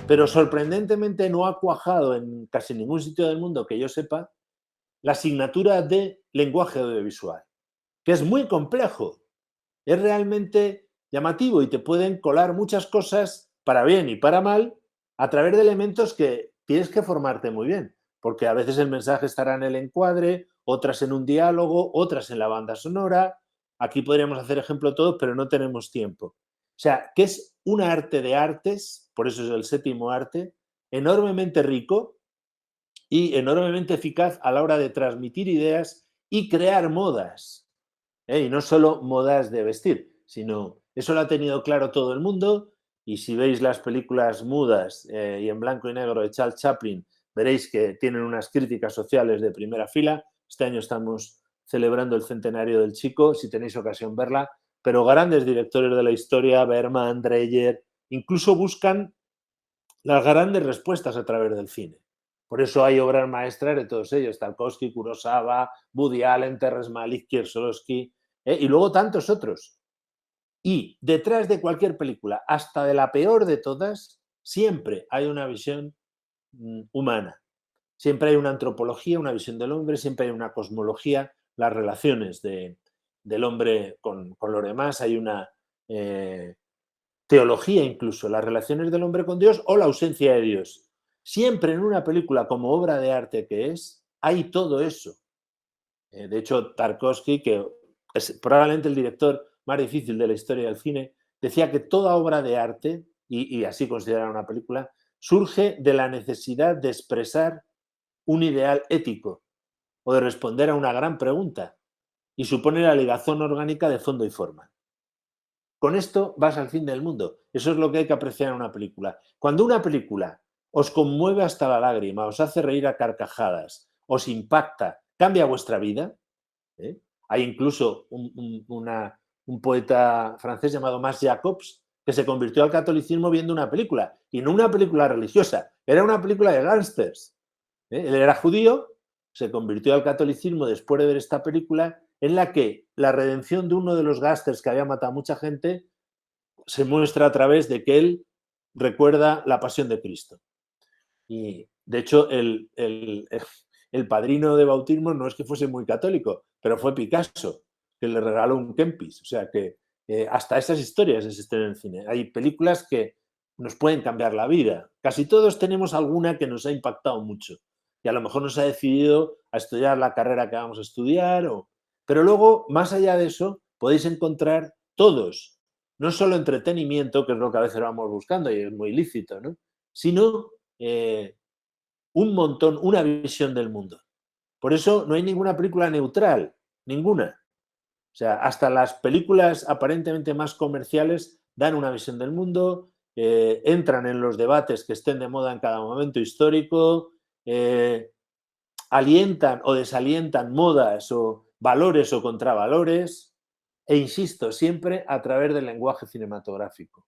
pero sorprendentemente no ha cuajado en casi ningún sitio del mundo que yo sepa la asignatura de lenguaje audiovisual, que es muy complejo, es realmente llamativo y te pueden colar muchas cosas para bien y para mal a través de elementos que tienes que formarte muy bien, porque a veces el mensaje estará en el encuadre, otras en un diálogo, otras en la banda sonora. Aquí podríamos hacer ejemplo todos, pero no tenemos tiempo. O sea, que es un arte de artes, por eso es el séptimo arte, enormemente rico y enormemente eficaz a la hora de transmitir ideas y crear modas. Y no solo modas de vestir, sino eso lo ha tenido claro todo el mundo. Y si veis las películas mudas y en blanco y negro de Charles Chaplin, veréis que tienen unas críticas sociales de primera fila. Este año estamos celebrando el centenario del Chico, si tenéis ocasión verla, pero grandes directores de la historia, Berman, Dreyer, incluso buscan las grandes respuestas a través del cine. Por eso hay obras maestras de todos ellos, Tarkovsky, Kurosawa, Woody Allen, Terrence Malick, Kieslowski, y luego tantos otros. Y detrás de cualquier película, hasta de la peor de todas, siempre hay una visión humana. Siempre hay una antropología, una visión del hombre, siempre hay una cosmología, las relaciones del hombre con los demás, hay una teología incluso, las relaciones del hombre con Dios o la ausencia de Dios. Siempre en una película como obra de arte que es, hay todo eso. De hecho, Tarkovsky, que es probablemente el director más difícil de la historia del cine, decía que toda obra de arte, y así considerar una película, surge de la necesidad de expresar un ideal ético o de responder a una gran pregunta y supone la ligazón orgánica de fondo y forma. Con esto vas al fin del mundo. Eso es lo que hay que apreciar en una película. Cuando una película os conmueve hasta la lágrima, os hace reír a carcajadas, os impacta, cambia vuestra vida. ¿eh? Hay incluso un poeta francés llamado Max Jacobs que se convirtió al catolicismo viendo una película, y no una película religiosa, era una película de gángsters. Él era judío, se convirtió al catolicismo después de ver esta película en la que la redención de uno de los gángsters que había matado a mucha gente se muestra a través de que él recuerda la pasión de Cristo. Y de hecho, el padrino de bautismo no es que fuese muy católico, pero fue Picasso, que le regaló un Kempis. O sea que hasta esas historias existen en el cine. Hay películas que nos pueden cambiar la vida. Casi todos tenemos alguna que nos ha impactado mucho y a lo mejor nos ha decidido a estudiar la carrera que vamos a estudiar. Pero luego, más allá de eso, podéis encontrar todos, no solo entretenimiento, que es lo que a veces vamos buscando y es muy lícito, ¿no? Sino un montón, una visión del mundo. Por eso no hay ninguna película neutral, ninguna. O sea, hasta las películas aparentemente más comerciales dan una visión del mundo, entran en los debates que estén de moda en cada momento histórico, alientan o desalientan modas o valores o contravalores, e insisto, siempre a través del lenguaje cinematográfico.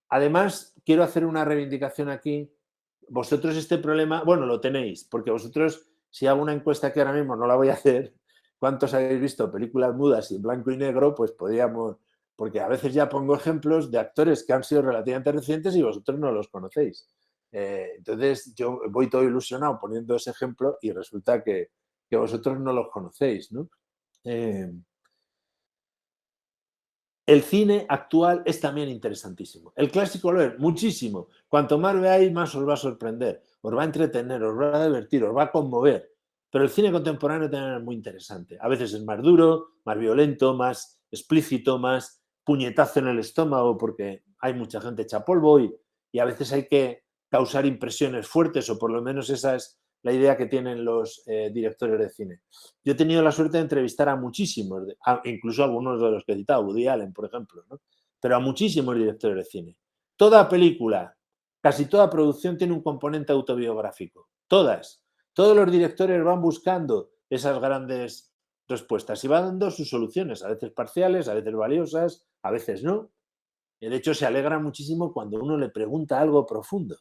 Además, quiero hacer una reivindicación aquí. Vosotros este problema, bueno, lo tenéis, porque vosotros, si hago una encuesta que ahora mismo no la voy a hacer, ¿cuántos habéis visto películas mudas y en blanco y negro? Pues podríamos, porque a veces ya pongo ejemplos de actores que han sido relativamente recientes y vosotros no los conocéis. Entonces yo voy todo ilusionado poniendo ese ejemplo y resulta que vosotros no los conocéis, ¿no? El cine actual es también interesantísimo. El clásico lo es muchísimo. Cuanto más veáis, más os va a sorprender, os va a entretener, os va a divertir, os va a conmover. Pero el cine contemporáneo también es muy interesante. A veces es más duro, más violento, más explícito, más puñetazo en el estómago porque hay mucha gente hecha polvo y a veces hay que causar impresiones fuertes, o por lo menos esa es la idea que tienen los directores de cine. Yo he tenido la suerte de entrevistar a muchísimos, incluso a algunos de los que he citado, Woody Allen, por ejemplo, ¿no? Pero a muchísimos directores de cine. Toda película, casi toda producción tiene un componente autobiográfico. Todas. Todos los directores van buscando esas grandes respuestas y van dando sus soluciones, a veces parciales, a veces valiosas, a veces no. De hecho, se alegra muchísimo cuando uno le pregunta algo profundo.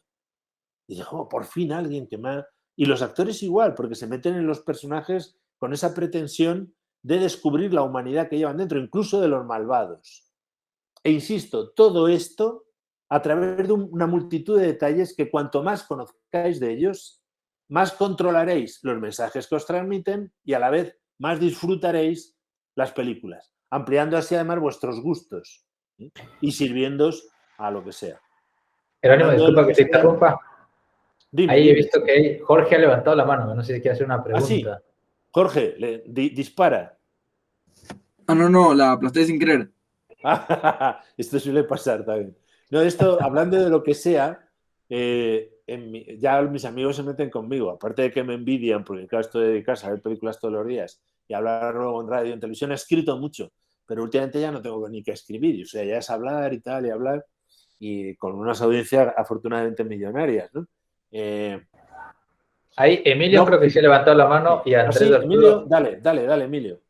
Y dice, oh, por fin alguien que me ha... Y los actores igual, porque se meten en los personajes con esa pretensión de descubrir la humanidad que llevan dentro, incluso de los malvados. E insisto, todo esto a través de una multitud de detalles que cuanto más conozcáis de ellos, más controlaréis los mensajes que os transmiten y a la vez más disfrutaréis las películas, ampliando así además vuestros gustos, ¿sí? Y sirviéndoos a lo que sea. Jerónimo, Hablando de lo disculpa que que te sea, interrumpa. dime, Ahí he dime. visto que Jorge ha levantado la mano, no sé si quiere hacer una Ah, sí, pregunta. Jorge, dispara. Ah, no, la aplasté sin querer. Esto suele pasar también. No, esto, hablando de lo que sea, ya mis amigos se meten conmigo, aparte de que me envidian, porque claro, estoy de casa a ver películas todos los días y hablar luego en radio y en televisión, he escrito mucho, pero últimamente ya no tengo ni que escribir, o sea, ya es hablar y tal, y hablar, y con unas audiencias afortunadamente millonarias, ¿no? Ahí Emilio No, creo que sí ha levantado la mano y así, Andrés Emilio, Arturo. dale, Emilio.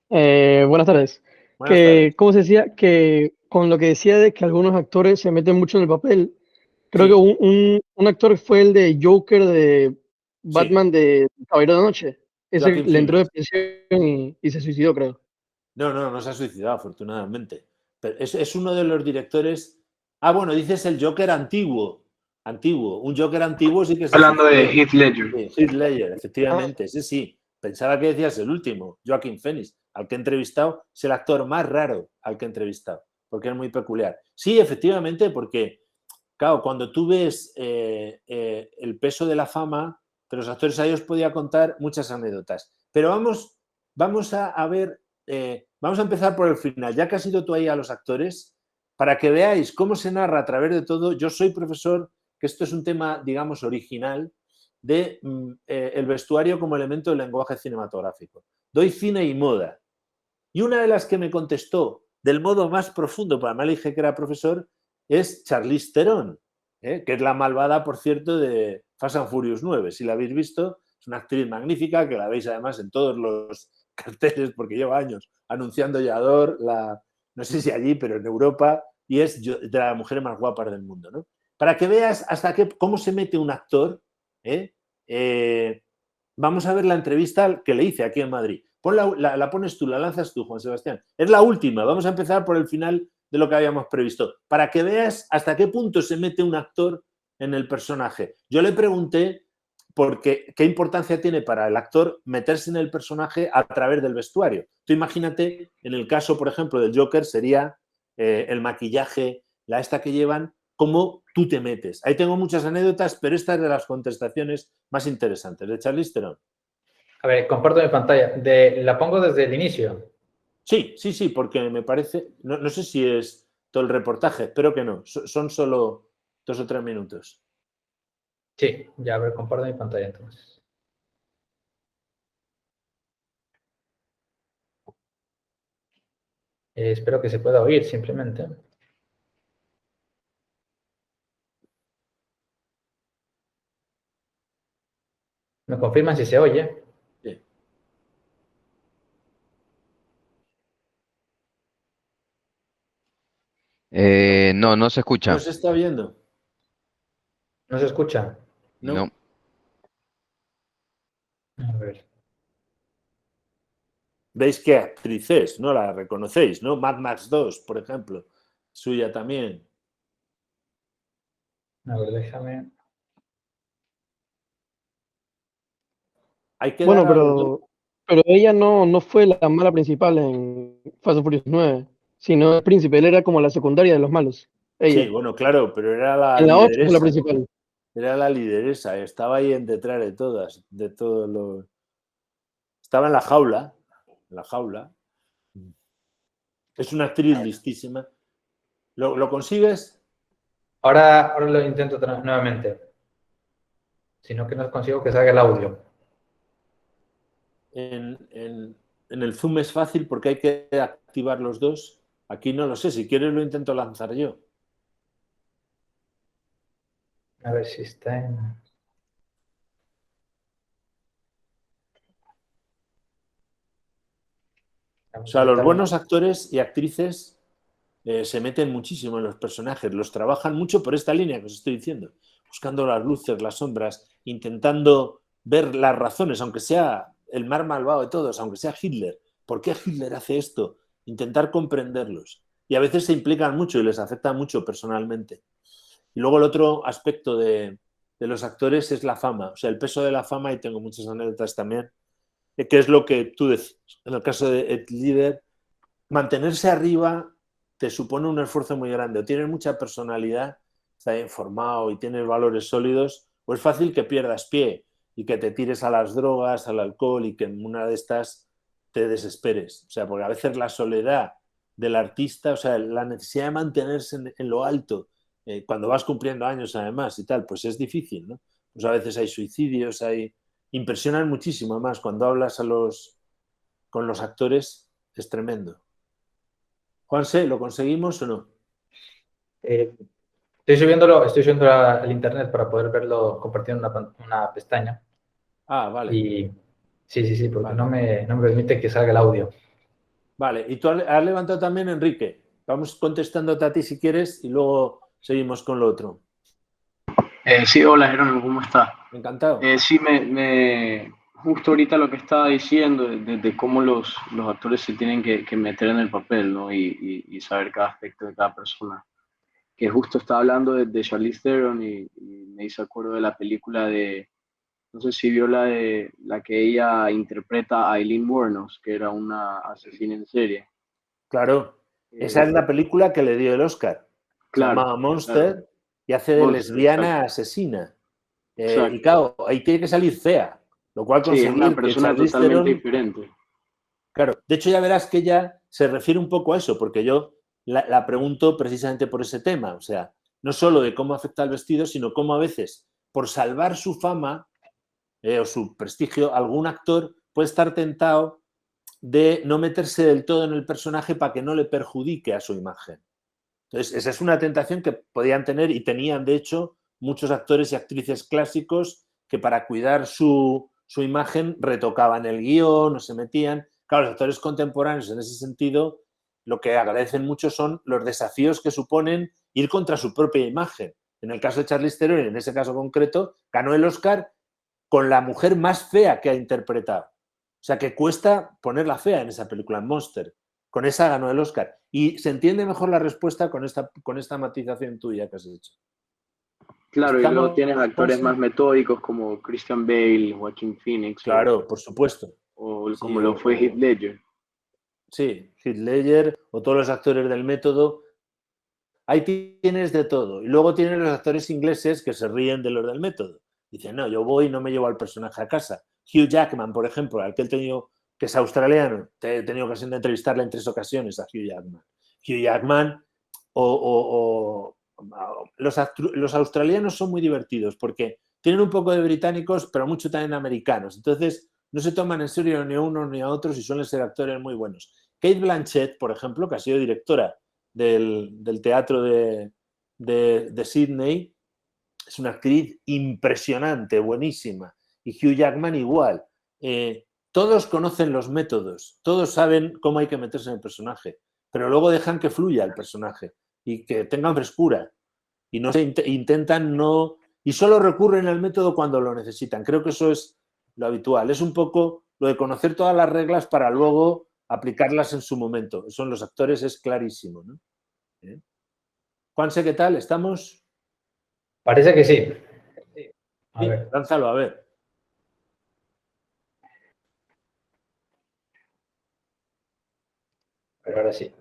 Buenas tardes. Buenas tardes. ¿Cómo se decía? Que con lo que decía de que algunos actores se meten mucho en el papel, creo que Sí, un actor fue el de Joker de sí, Batman de Caballero de Noche. Ese Joaquin le entró de Phoenix. prisión y se suicidó, creo. No se ha suicidado, afortunadamente. Pero es uno de los directores. Ah, bueno, dices el Joker antiguo. Antiguo. Un Joker antiguo sí que se Hablando de suicidó. Heath Ledger. Sí, Heath Ledger, Ah, efectivamente, ese sí. Pensaba que decías el último, Joaquin Phoenix, al que he entrevistado, es el actor más raro al que he entrevistado, porque es muy peculiar. Sí, efectivamente, porque, claro, cuando tú ves el peso de la fama de los actores, a ellos podía contar muchas anécdotas. Pero vamos a ver, vamos a empezar por el final, ya que has ido tú ahí a los actores, para que veáis cómo se narra a través de todo. Yo soy profesor, que esto es un tema, digamos, original, de el vestuario como elemento del lenguaje cinematográfico. Doy cine y moda. Y una de las que me contestó del modo más profundo, para mí dije que era profesor, es Charlize Theron, que es la malvada, por cierto, de Fast and Furious 9. Si la habéis visto, es una actriz magnífica, que la veis además en todos los carteles, porque lleva años anunciando Yador, no sé si allí, pero en Europa, y es de las mujeres más guapas del mundo, ¿no? Para que veas hasta cómo se mete un actor, vamos a ver la entrevista que le hice aquí en Madrid. La pones tú, la lanzas tú, Juan Sebastián. Es la última. Vamos a empezar por el final de lo que habíamos previsto, para que veas hasta qué punto se mete un actor en el personaje. Yo le pregunté qué importancia tiene para el actor meterse en el personaje a través del vestuario. Tú imagínate, en el caso, por ejemplo, del Joker, sería el maquillaje, la esta que llevan, cómo tú te metes. Ahí tengo muchas anécdotas, pero esta es de las contestaciones más interesantes. ¿De Charlize Theron? A ver, comparto mi pantalla. La pongo desde el inicio. Sí, porque me parece, no sé si es todo el reportaje, espero que no, son solo 2 o 3 minutos. Sí, ya, a ver, comparto mi pantalla entonces. Espero que se pueda oír simplemente. ¿Me confirman si se oye? Sí. No se escucha. ¿No se está viendo? ¿No se escucha? No. A ver. ¿Veis qué actriz es? ¿No? La reconocéis, ¿no? Mad Max 2, por ejemplo. Suya también. A ver, déjame. Hay que bueno, dar a los dos. pero ella no fue la mala principal en Fast and Furious 9, sino el príncipe. Él era como la secundaria de los malos. Sí, Ella. bueno, claro, pero era la En la 8 fue la lideresa. principal. Era la lideresa. Estaba ahí en detrás de todas, de todos los. Estaba en la jaula. En la jaula. Es una actriz listísima. ¿Lo consigues? Ahora lo intento nuevamente. Si no, que no consigo que salga el audio. En el Zoom es fácil porque hay que activar los dos. Aquí no lo sé. Si quieres lo intento lanzar yo. A ver si está en... O sea, los buenos actores y actrices se meten muchísimo en los personajes, los trabajan mucho por esta línea que os estoy diciendo, buscando las luces, las sombras, intentando ver las razones, aunque sea el más malvado de todos, aunque sea Hitler. ¿Por qué Hitler hace esto? Intentar comprenderlos. y a veces se implican mucho y les afecta mucho personalmente. Y luego el otro aspecto de los actores es la fama, o sea, el peso de la fama, y tengo muchas anécdotas también, que es lo que tú decías. En el caso de Ed Líder, mantenerse arriba te supone un esfuerzo muy grande. O tienes mucha personalidad, estás bien formado y tienes valores sólidos, o es fácil que pierdas pie y que te tires a las drogas, al alcohol y que en una de estas te desesperes. O sea, porque a veces la soledad del artista, o sea, la necesidad de mantenerse en lo alto, cuando vas cumpliendo años además y tal, pues es difícil, ¿no? Pues a veces hay suicidios, impresionan muchísimo. Además, cuando hablas con los actores, es tremendo. Juanse, ¿lo conseguimos o no? Estoy subiendo al internet para poder verlo compartiendo una pestaña. Ah, vale. Y sí, porque vale. no me permite que salga el audio. Vale, y tú has levantado también, Enrique. Vamos contestándote a ti si quieres y luego seguimos con lo otro. Sí, hola Jerónimo, ¿cómo estás? Encantado. Sí, justo ahorita lo que estaba diciendo de cómo los actores se tienen que meter en el papel, ¿no? Y saber cada aspecto de cada persona. Que justo estaba hablando de Charlize Theron y me hice acuerdo de la película no sé si vio la que ella interpreta a Aileen Wuornos, que era una asesina en serie. Claro, esa es la película que le dio el Oscar. Claro, se llama Monster, claro. Y hace de Monster, lesbiana exacto. asesina. Y Exacto. claro, ahí tiene que salir fea, lo cual Sí, es una conseguir que persona Charlize totalmente Theron... diferente. Claro, de hecho ya verás que ella se refiere un poco a eso, porque yo la pregunto precisamente por ese tema, o sea, no solo de cómo afecta el vestido, sino cómo a veces, por salvar su fama o su prestigio, algún actor puede estar tentado de no meterse del todo en el personaje para que no le perjudique a su imagen. Entonces, esa es una tentación que podían tener y tenían, de hecho, muchos actores y actrices clásicos que para cuidar su imagen retocaban el guión, no se metían. Claro, los actores contemporáneos en ese sentido lo que agradecen mucho son los desafíos que suponen ir contra su propia imagen. En el caso de Charlize Theron, en ese caso concreto, ganó el Oscar con la mujer más fea que ha interpretado. O sea, que cuesta ponerla fea en esa película, en Monster. Con esa ganó el Oscar. Y se entiende mejor la respuesta con esta matización tuya que has hecho. Claro, y luego tienes actores más metódicos como Christian Bale, Joaquin Phoenix. Claro, por supuesto. O como lo fue Heath Ledger. Sí, Heath Ledger o todos los actores del método. Ahí tienes de todo. Y luego tienes los actores ingleses que se ríen de los del método. Dicen, no, yo voy y no me llevo al personaje a casa. Hugh Jackman, por ejemplo, al que he tenido, que es australiano, he tenido ocasión de entrevistarle en 3 ocasiones a Hugh Jackman. Hugh Jackman los australianos son muy divertidos porque tienen un poco de británicos, pero mucho también americanos. Entonces, no se toman en serio ni a unos ni a otros y suelen ser actores muy buenos. Cate Blanchett, por ejemplo, que ha sido directora del teatro de Sydney, es una actriz impresionante, buenísima. Y Hugh Jackman igual. Todos conocen los métodos, todos saben cómo hay que meterse en el personaje, pero luego dejan que fluya el personaje y que tengan frescura. Y no se intentan no... Y solo recurren al método cuando lo necesitan. Creo que eso es lo habitual. Es un poco lo de conocer todas las reglas para luego aplicarlas en su momento. Eso en los actores es clarísimo, ¿no? Juanse, ¿qué tal? ¿Estamos? Parece que sí. A ver. Lánzalo, a ver. Pero ahora sí.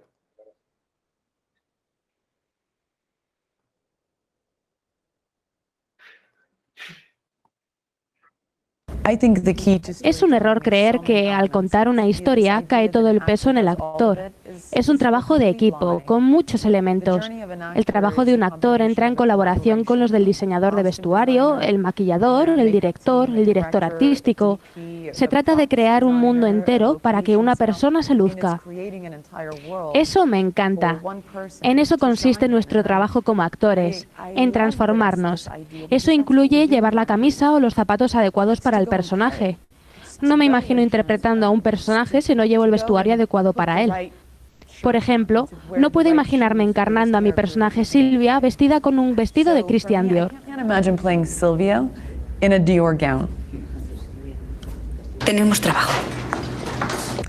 Es un error creer que al contar una historia cae todo el peso en el actor. Es un trabajo de equipo, con muchos elementos. El trabajo de un actor entra en colaboración con los del diseñador de vestuario, el maquillador, el director artístico. Se trata de crear un mundo entero para que una persona se luzca. Eso me encanta. En eso consiste nuestro trabajo como actores, en transformarnos. Eso incluye llevar la camisa o los zapatos adecuados para el personaje. No me imagino interpretando a un personaje si no llevo el vestuario adecuado para él. Por ejemplo, no puedo imaginarme encarnando a mi personaje Sylvia vestida con un vestido de Christian Dior. Tenemos trabajo.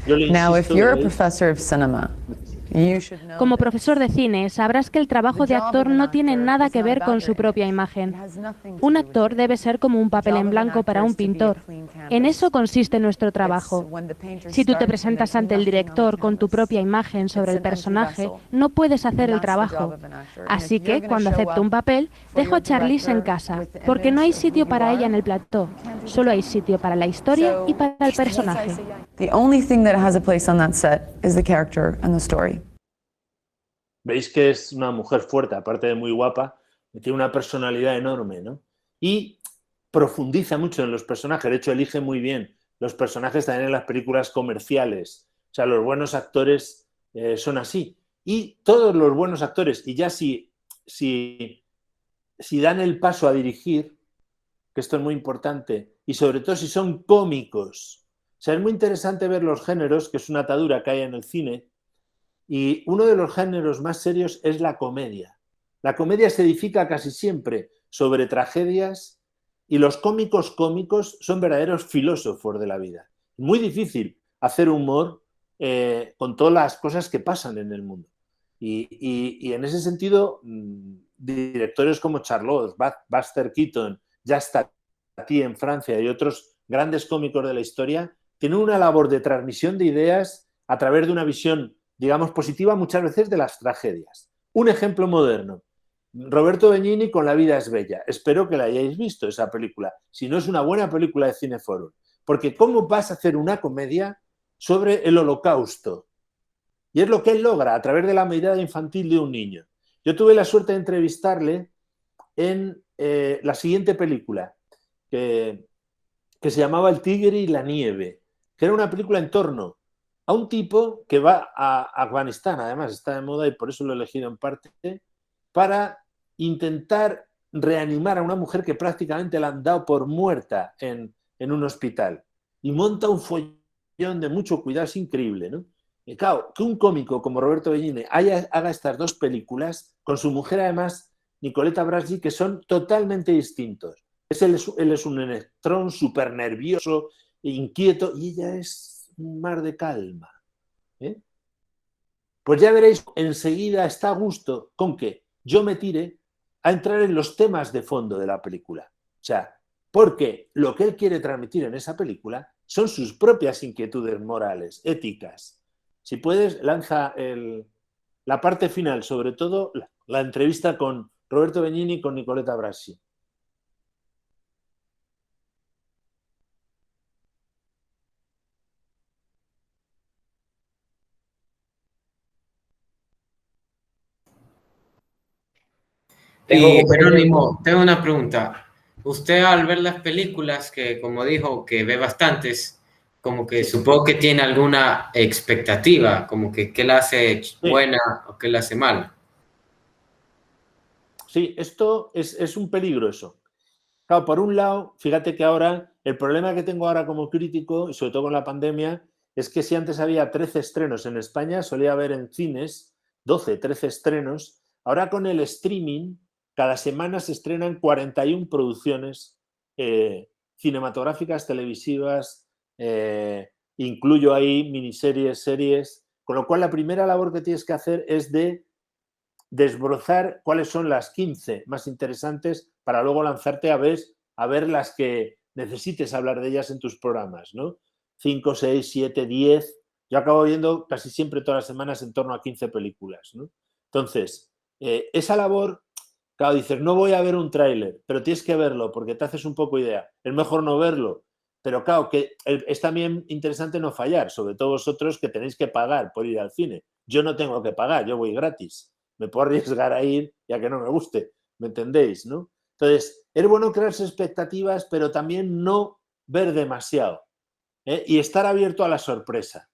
Now, if you're a professor of cinema, Como profesor de cine, sabrás que el trabajo de actor no tiene nada que ver con su propia imagen. Un actor debe ser como un papel en blanco para un pintor. En eso consiste nuestro trabajo. Si tú te presentas ante el director con tu propia imagen sobre el personaje, no puedes hacer el trabajo. Así que, cuando acepto un papel, dejo a Charlize en casa, porque no hay sitio para ella en el plató. Solo hay sitio para la historia y para el personaje. The only thing that has a place on that set is the character and the story. Veis que es una mujer fuerte, aparte de muy guapa, tiene una personalidad enorme, ¿no? Y profundiza mucho en los personajes. De hecho, elige muy bien los personajes también en las películas comerciales. O sea, los buenos actores son así. Y todos los buenos actores, y ya si dan el paso a dirigir, que esto es muy importante, y sobre todo si son cómicos. O sea, es muy interesante ver los géneros, que es una atadura que hay en el cine, y uno de los géneros más serios es la comedia. La comedia se edifica casi siempre sobre tragedias y los cómicos son verdaderos filósofos de la vida. Muy difícil hacer humor con todas las cosas que pasan en el mundo. Y en ese sentido, directores como Charlotte, Buster Keaton, Jacques Tati en Francia y otros grandes cómicos de la historia tienen una labor de transmisión de ideas a través de una visión, digamos, positiva muchas veces de las tragedias. Un ejemplo moderno. Roberto Benigni con La vida es bella. Espero que la hayáis visto, esa película. Si no, es una buena película de Cineforum. Porque ¿cómo vas a hacer una comedia sobre el Holocausto? Y es lo que él logra a través de la mirada infantil de un niño. Yo tuve la suerte de entrevistarle en la siguiente película, que se llamaba El tigre y la nieve, que era una película en torno a un tipo que va a Afganistán, además está de moda y por eso lo he elegido en parte, para intentar reanimar a una mujer que prácticamente la han dado por muerta en un hospital. Y monta un follón de mucho cuidado, es increíble, ¿no? Y claro, que un cómico como Roberto Benigni haga estas dos películas, con su mujer además, Nicoletta Brasi, que son totalmente distintos. Él es un electrón súper nervioso, inquieto, y ella es un mar de calma. Pues ya veréis, enseguida está a gusto con que yo me tire a entrar en los temas de fondo de la película. O sea, porque lo que él quiere transmitir en esa película son sus propias inquietudes morales, éticas. Si puedes, lanza la parte final, sobre todo la entrevista con Roberto Benigni y con Nicoletta Brasi. Jerónimo, tengo una pregunta. Usted al ver las películas, que como dijo que ve bastantes, como que supongo que tiene alguna expectativa, como que qué la hace buena o qué la hace mala. Sí, esto es un peligro eso. Claro, por un lado, fíjate que ahora, el problema que tengo ahora como crítico, y sobre todo con la pandemia, es que si antes había 13 estrenos en España, solía haber en cines 12, 13 estrenos. Ahora con el streaming, cada semana se estrenan 41 producciones cinematográficas, televisivas, incluyo ahí miniseries, series, con lo cual la primera labor que tienes que hacer es de desbrozar cuáles son las 15 más interesantes para luego lanzarte a ver las que necesites hablar de ellas en tus programas, ¿no? 5, 6, 7, 10. Yo acabo viendo casi siempre todas las semanas en torno a 15 películas, ¿no? Entonces, esa labor, claro, dices, no voy a ver un tráiler, pero tienes que verlo porque te haces un poco idea. Es mejor no verlo, pero claro, que es también interesante no fallar, sobre todo vosotros que tenéis que pagar por ir al cine. Yo no tengo que pagar, yo voy gratis. Me puedo arriesgar a ir ya que no me guste, ¿me entendéis, no? Entonces, es bueno crearse expectativas, pero también no ver demasiado, y estar abierto a la sorpresa,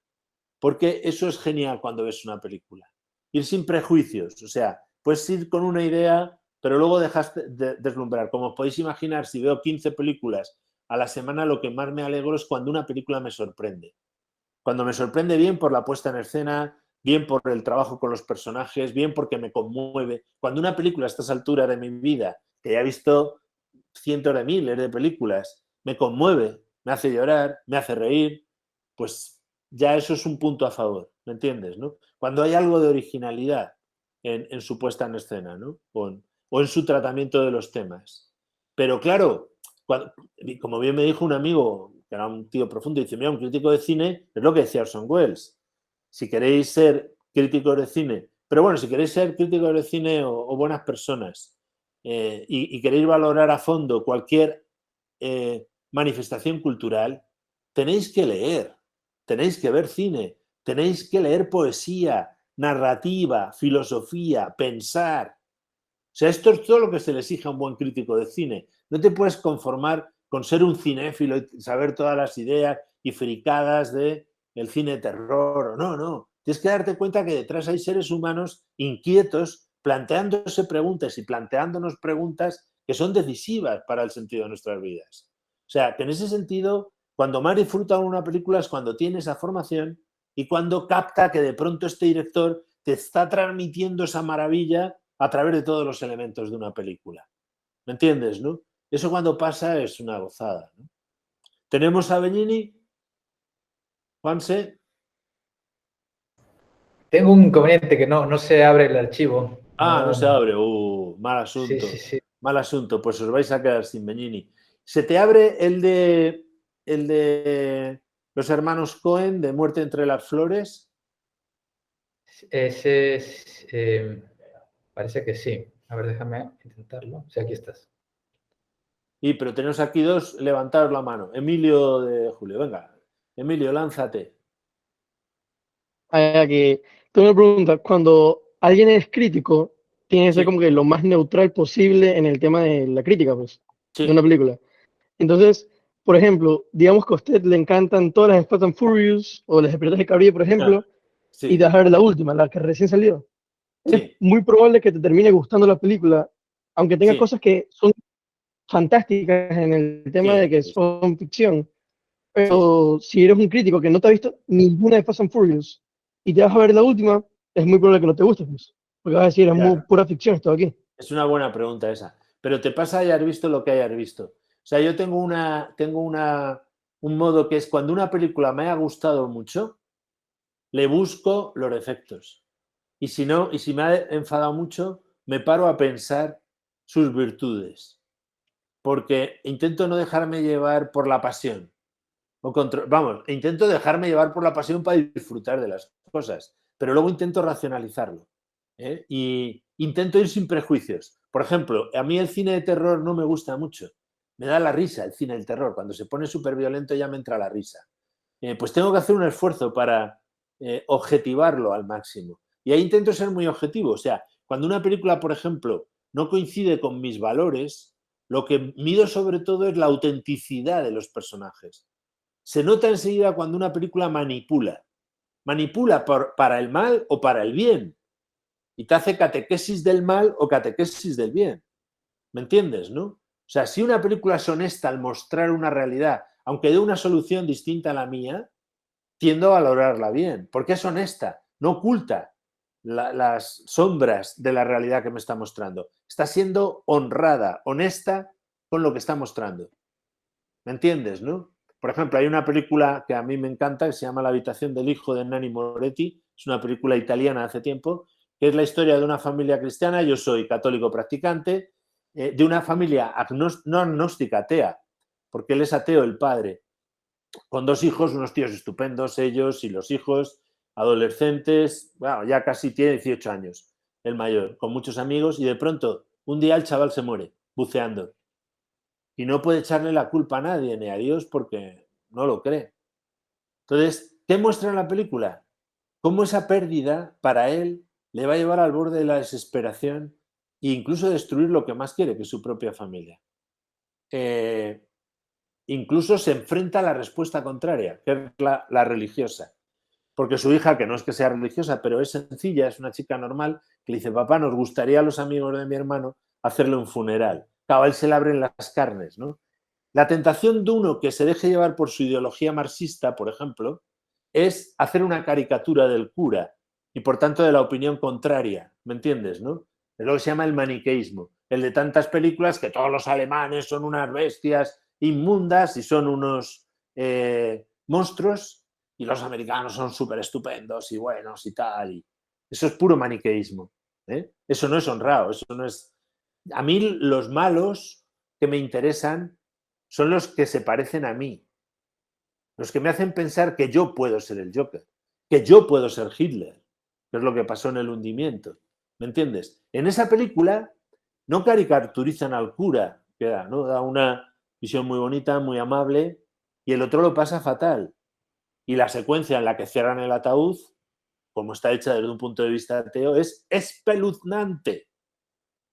porque eso es genial cuando ves una película. Ir sin prejuicios, o sea, puedes ir con una idea, pero luego dejas de deslumbrar. Como os podéis imaginar, si veo 15 películas a la semana, lo que más me alegro es cuando una película me sorprende. Cuando me sorprende bien por la puesta en escena, bien por el trabajo con los personajes, bien porque me conmueve. Cuando una película a estas alturas de mi vida, que ya he visto cientos de miles de películas, me conmueve, me hace llorar, me hace reír, pues ya eso es un punto a favor. ¿me entiendes? ¿No? Cuando hay algo de originalidad en su puesta en escena, ¿no? O en su tratamiento de los temas. Pero claro, como bien me dijo un amigo, que era un tío profundo, dice, mira, un crítico de cine es lo que decía Orson Welles. Si queréis ser críticos de cine, pero bueno, si queréis ser críticos de cine o buenas personas y queréis valorar a fondo cualquier manifestación cultural, tenéis que leer, tenéis que ver cine, tenéis que leer poesía, narrativa, filosofía, pensar. O sea, esto es todo lo que se le exige a un buen crítico de cine. No te puedes conformar con ser un cinéfilo y saber todas las ideas y fricadas del cine de terror. No, no. Tienes que darte cuenta que detrás hay seres humanos inquietos, planteándose preguntas y planteándonos preguntas que son decisivas para el sentido de nuestras vidas. O sea, que en ese sentido, cuando más disfruta una película es cuando tiene esa formación y cuando capta que de pronto este director te está transmitiendo esa maravilla a través de todos los elementos de una película. ¿Me entiendes, no? Eso cuando pasa es una gozada, ¿no? ¿Tenemos a Begnini? Juanse. Tengo un inconveniente que no se abre el archivo. No se abre. Mal asunto. Sí. Mal asunto. Pues os vais a quedar sin Begnini. ¿Se te abre el de los hermanos Cohen, de Muerte entre las flores? Ese es... parece que sí. A ver, déjame intentarlo. Sí, aquí estás. Pero tenemos aquí dos, levantaros la mano. Emilio de Julio, venga. Emilio, lánzate. Aquí tengo una pregunta. Cuando alguien es crítico, tiene que ser como que lo más neutral posible en el tema de la crítica, pues, de una película. Entonces, por ejemplo, digamos que a usted le encantan todas las de Fast and Furious o las de Piratas del Caribe, por ejemplo, y dejar la última, la que recién salió. Es muy probable que te termine gustando la película, aunque tenga cosas que son fantásticas en el tema de que son ficción. Pero si eres un crítico que no te ha visto ninguna de Fast and Furious y te vas a ver la última, es muy probable que no te guste, pues, porque vas a decir, es muy pura ficción esto aquí. Es una buena pregunta esa. Pero te pasa hayas visto lo que hayas visto. O sea, yo tengo un modo que es cuando una película me ha gustado mucho, le busco los defectos. Y si no, y si me ha enfadado mucho, me paro a pensar sus virtudes. Porque intento no dejarme llevar por la pasión. Intento dejarme llevar por la pasión para disfrutar de las cosas. Pero luego intento racionalizarlo. Y intento ir sin prejuicios. Por ejemplo, a mí el cine de terror no me gusta mucho. Me da la risa el cine del terror. Cuando se pone súper violento ya me entra la risa. Pues tengo que hacer un esfuerzo para objetivarlo al máximo. Y ahí intento ser muy objetivo. O sea, cuando una película, por ejemplo, no coincide con mis valores, lo que mido sobre todo es la autenticidad de los personajes. Se nota enseguida cuando una película manipula. Manipula para el mal o para el bien. Y te hace catequesis del mal o catequesis del bien. ¿Me entiendes, no? O sea, si una película es honesta al mostrar una realidad, aunque dé una solución distinta a la mía, tiendo a valorarla bien, porque es honesta, no oculta las sombras de la realidad que me está mostrando. Está siendo honrada, honesta con lo que está mostrando. ¿Me entiendes, no? Por ejemplo, hay una película que a mí me encanta que se llama La habitación del hijo de Nanni Moretti. Es una película italiana de hace tiempo, que es la historia de una familia cristiana. Yo soy católico practicante, de una familia no agnóstica, atea, porque él es ateo, el padre, con dos hijos, unos tíos estupendos, ellos y los hijos, adolescentes, bueno, ya casi tiene 18 años, el mayor, con muchos amigos, y de pronto, un día el chaval se muere, buceando. Y no puede echarle la culpa a nadie, ni a Dios, porque no lo cree. Entonces, ¿qué muestra en la película? Cómo esa pérdida, para él, le va a llevar al borde de la desesperación e incluso destruir lo que más quiere, que es su propia familia. Incluso se enfrenta a la respuesta contraria, que es la religiosa. Porque su hija, que no es que sea religiosa, pero es sencilla, es una chica normal, que le dice, papá, nos gustaría a los amigos de mi hermano hacerle un funeral. Claro, a él se le abren las carnes, ¿no? La tentación de uno que se deje llevar por su ideología marxista, por ejemplo, es hacer una caricatura del cura y, por tanto, de la opinión contraria. ¿Me entiendes, no? Es lo que se llama el maniqueísmo. El de tantas películas que todos los alemanes son unas bestias inmundas y son unos monstruos, y los americanos son súper estupendos y buenos y tal. Y eso es puro maniqueísmo. Eso no es honrado, eso no es... A mí los malos que me interesan son los que se parecen a mí, los que me hacen pensar que yo puedo ser el Joker, que yo puedo ser Hitler, que es lo que pasó en El hundimiento. ¿Me entiendes? En esa película no caricaturizan al cura, que da, ¿no? Da una visión muy bonita, muy amable, y el otro lo pasa fatal. Y la secuencia en la que cierran el ataúd, como está hecha desde un punto de vista ateo, es espeluznante.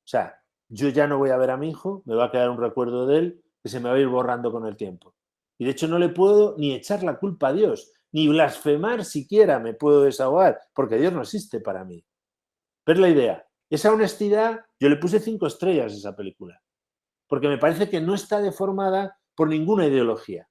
O sea, yo ya no voy a ver a mi hijo, me va a quedar un recuerdo de él que se me va a ir borrando con el tiempo. Y de hecho no le puedo ni echar la culpa a Dios, ni blasfemar siquiera me puedo desahogar, porque Dios no existe para mí. ¿Ves la idea? Esa honestidad, yo le puse 5 estrellas a esa película, porque me parece que no está deformada por ninguna ideología.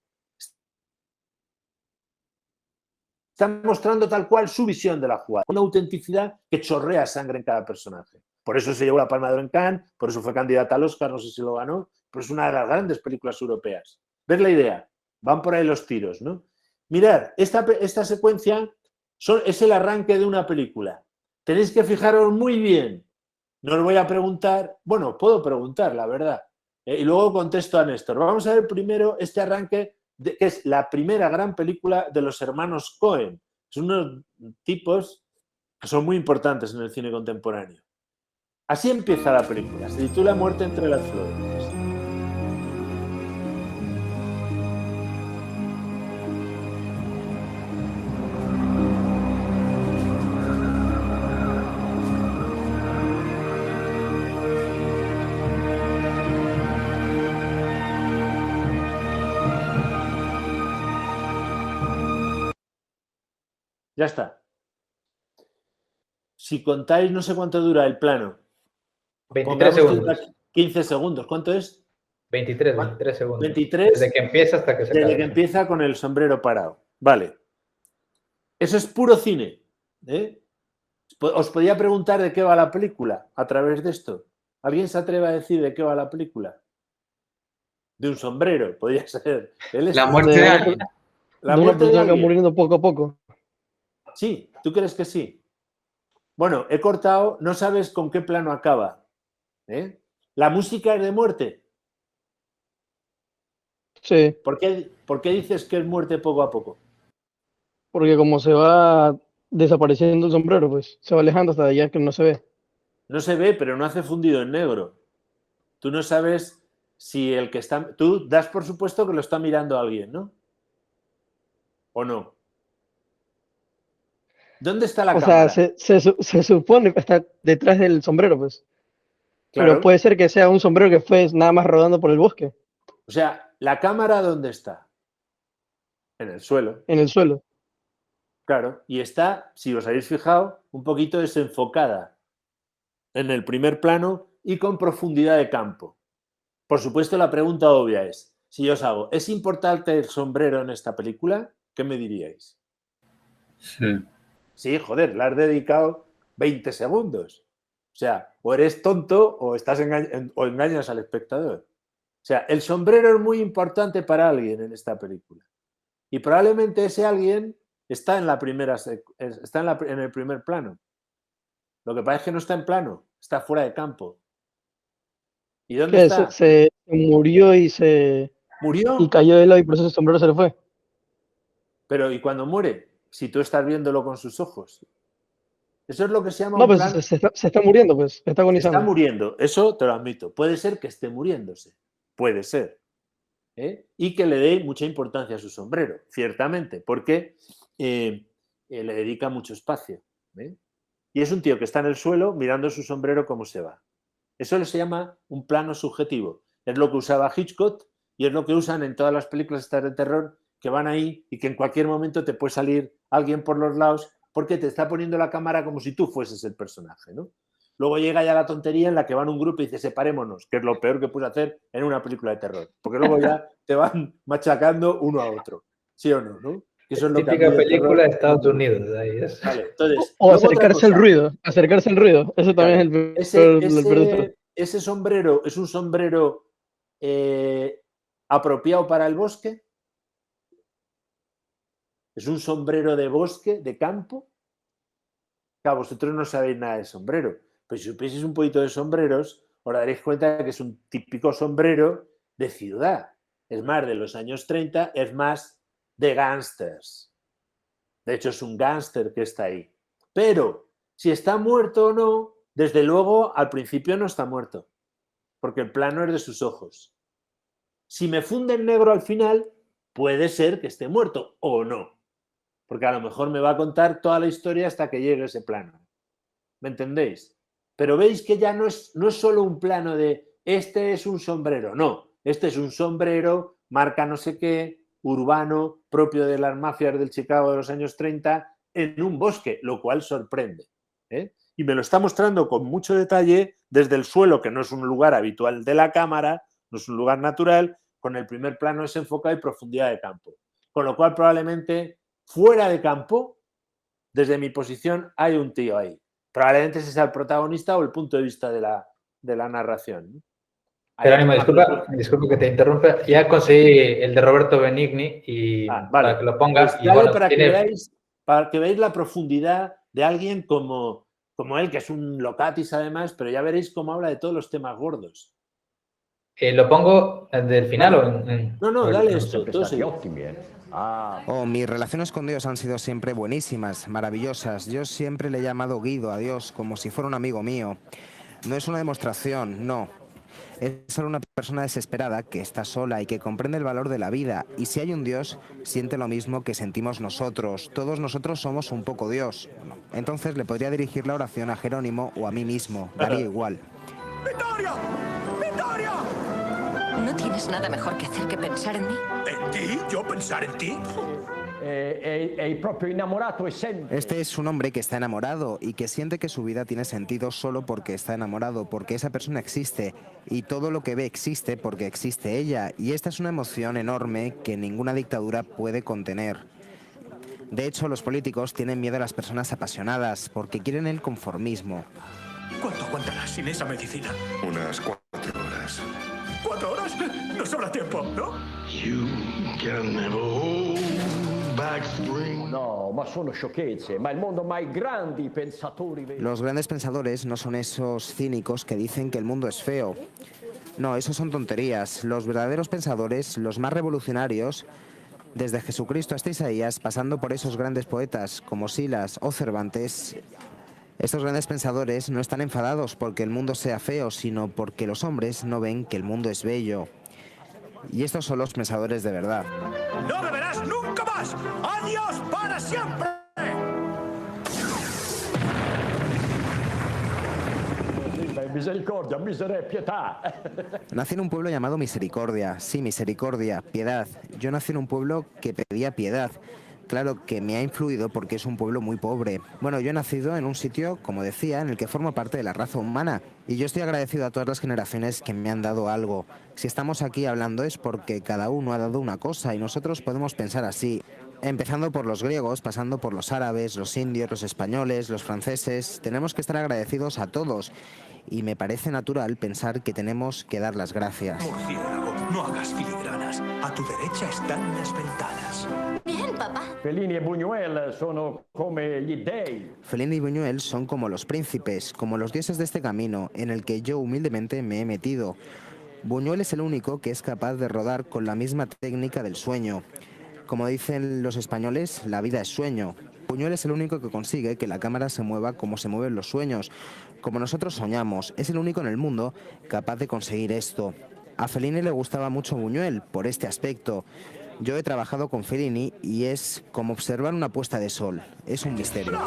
Está mostrando tal cual su visión de la jugada, una autenticidad que chorrea sangre en cada personaje. Por eso se llevó la Palma de Oro en Cannes, por eso fue candidata al Oscar, no sé si lo ganó, pero es una de las grandes películas europeas. ¿Ves la idea? Van por ahí los tiros, ¿no? Mirad, esta secuencia es el arranque de una película. Tenéis que fijaros muy bien. No os voy a preguntar, bueno, puedo preguntar, la verdad, y luego contesto a Néstor. Vamos a ver primero este arranque, que es la primera gran película de los hermanos Coen. Son unos tipos que son muy importantes en el cine contemporáneo. Así empieza la película, se titula Muerte entre las flores. Ya está. Si contáis, no sé cuánto dura el plano. 23 segundos. 15 segundos. ¿Cuánto es? 23 segundos. 23. Desde que empieza hasta que se acaba. Desde que empieza con el sombrero parado. Vale. Eso es puro cine. Os podía preguntar de qué va la película a través de esto. ¿Alguien se atreve a decir de qué va la película? De un sombrero, podría ser. La muerte de alguien. La de una muerte de persona que va alguien. muriendo poco a poco. Sí, ¿tú crees que sí? Bueno, he cortado, no sabes con qué plano acaba. ¿La música es de muerte? Sí, ¿Por qué dices que es muerte poco a poco? porque como se va desapareciendo el sombrero, pues se va alejando hasta allá que no se ve. No se ve, pero no hace fundido en negro. Tú no sabes si el que está... Tú das por supuesto que lo está mirando alguien, ¿no? ¿O no? ¿Dónde está la cámara? sea, se supone que está detrás del sombrero, pues. Claro. Pero puede ser que sea un sombrero que fue nada más rodando por el bosque. O sea, ¿la cámara dónde está? En el suelo. En el suelo. Claro. Y está, si os habéis fijado, un poquito desenfocada en el primer plano y con profundidad de campo. Por supuesto, la pregunta obvia es, si yo os hago, ¿es importante el sombrero en esta película? ¿Qué me diríais? Sí. Sí, joder, le has dedicado 20 segundos. O sea, o eres tonto o engañas al espectador. O sea, el sombrero es muy importante para alguien en esta película. Y probablemente ese alguien está en en el primer plano. Lo que pasa es que no está en plano, está fuera de campo. ¿Y dónde está? Se murió y ¿Murió? y cayó de lado y por eso el sombrero se le fue. Pero ¿y cuando muere? Si tú estás viéndolo con sus ojos. Eso es lo que se llama No, un pues plano. se está muriendo, pues, está agonizando. Está muriendo, eso te lo admito. Puede ser que esté muriéndose, puede ser. Y que le dé mucha importancia a su sombrero, ciertamente, porque le dedica mucho espacio. Y es un tío que está en el suelo mirando su sombrero cómo se va. Eso se llama un plano subjetivo. Es lo que usaba Hitchcock y es lo que usan en todas las películas estas de terror, que van ahí y que en cualquier momento te puede salir alguien por los lados porque te está poniendo la cámara como si tú fueses el personaje, ¿no? Luego llega ya la tontería en la que van un grupo y dice separémonos, que es lo peor que puedes hacer en una película de terror, porque luego ya te van machacando uno a otro, ¿sí o no? ¿No? Eso es lo típica película de Estados Unidos. Ahí es. Vale, entonces, o acercarse al ruido, eso también claro, es el peor. Ese sombrero es un sombrero apropiado para el bosque. es un sombrero de bosque, de campo. Claro, vosotros no sabéis nada de sombrero, pero si supieseis un poquito de sombreros, os daréis cuenta de que es un típico sombrero de ciudad. Es más, de los años 30, es más de gángsters. De hecho, es un gángster que está ahí. Pero, si está muerto o no, desde luego, al principio no está muerto, porque el plano es de sus ojos. Si me funde en negro al final, puede ser que esté muerto o no, porque a lo mejor me va a contar toda la historia hasta que llegue ese plano. ¿Me entendéis? Pero veis que ya no es solo un plano de este es un sombrero, no, este es un sombrero, marca no sé qué, urbano, propio de las mafias del Chicago de los años 30, en un bosque, lo cual sorprende. Y me lo está mostrando con mucho detalle desde el suelo, que no es un lugar habitual de la cámara, no es un lugar natural, con el primer plano desenfocado y profundidad de campo. Con lo cual, probablemente, fuera de campo, desde mi posición, hay un tío ahí. Probablemente ese sea el protagonista o el punto de vista de la narración. Jerónimo, disculpa que te interrumpa. Ya conseguí el de Roberto Benigni y vale. para que lo pongas. Pues bueno, para que veáis la profundidad de alguien como él, que es un locatis además, pero ya veréis cómo habla de todos los temas gordos. ¿Lo pongo del final o en...? No, dale esto. Mis relaciones con Dios han sido siempre buenísimas, maravillosas. Yo siempre le he llamado Guido a Dios como si fuera un amigo mío. No es una demostración, no. Es solo una persona desesperada que está sola y que comprende el valor de la vida. Y si hay un Dios, siente lo mismo que sentimos nosotros. Todos nosotros somos un poco Dios. Entonces le podría dirigir la oración a Jerónimo o a mí mismo. Daría igual. ¡Vittoria! ¡Vittoria! ¿No tienes nada mejor que hacer que pensar en mí? ¿En ti? ¿Yo pensar en ti? Este es un hombre que está enamorado y que siente que su vida tiene sentido solo porque está enamorado, porque esa persona existe y todo lo que ve existe porque existe ella. Y esta es una emoción enorme que ninguna dictadura puede contener. De hecho, los políticos tienen miedo a las personas apasionadas porque quieren el conformismo. ¿Cuánto aguantarás sin esa medicina? Unas 4 horas. ¿4 horas? No sobra tiempo, ¿no? No, ma sono sciocchezze, ma il mondo ma i grandi pensatori... Los grandes pensadores no son esos cínicos que dicen que el mundo es feo. No, eso son tonterías. Los verdaderos pensadores, los más revolucionarios, desde Jesucristo hasta Isaías, pasando por esos grandes poetas como Silas o Cervantes, estos grandes pensadores no están enfadados porque el mundo sea feo, sino porque los hombres no ven que el mundo es bello. Y estos son los pensadores de verdad. ¡No beberás nunca más! ¡Adiós para siempre! Misericordia, miseria, pietà. Nací en un pueblo llamado Misericordia. Sí, misericordia, piedad. Yo nací en un pueblo que pedía piedad. Claro que me ha influido porque es un pueblo muy pobre. Bueno, yo he nacido en un sitio, como decía, en el que formo parte de la raza humana. Y yo estoy agradecido a todas las generaciones que me han dado algo. Si estamos aquí hablando es porque cada uno ha dado una cosa y nosotros podemos pensar así. Empezando por los griegos, pasando por los árabes, los indios, los españoles, los franceses. Tenemos que estar agradecidos a todos. Y me parece natural pensar que tenemos que dar las gracias. Murciélago, no hagas filigranas. A tu derecha están las ventanas. Bien, papá. Fellini e Buñuel sono come gli dei. Fellini y Buñuel son como los príncipes, como los dioses de este camino en el que yo humildemente me he metido. Buñuel es el único que es capaz de rodar con la misma técnica del sueño. Como dicen los españoles, la vida es sueño. Buñuel es el único que consigue que la cámara se mueva como se mueven los sueños, como nosotros soñamos. Es el único en el mundo capaz de conseguir esto. A Fellini le gustaba mucho Buñuel por este aspecto. Yo he trabajado con Fellini y es como observar una puesta de sol. Es un misterio.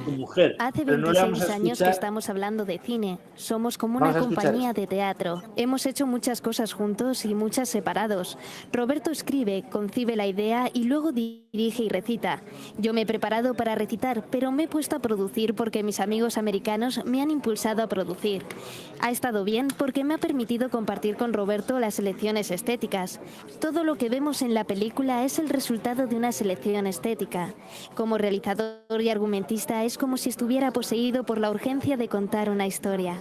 Tu mujer. Hace Pero no 26 años que estamos hablando de cine. Somos como una compañía de teatro. Hemos hecho muchas cosas juntos y muchas separados. Roberto escribe, concibe la idea y luego dirige y recita. Yo me he preparado para recitar, pero me he puesto a producir porque mis amigos americanos me han impulsado a producir. Ha estado bien porque me ha permitido compartir con Roberto las selecciones estéticas. Todo lo que vemos en la película es el resultado de una selección estética. Como realizador y argumentista es como si estuviera poseído por la urgencia de contar una historia.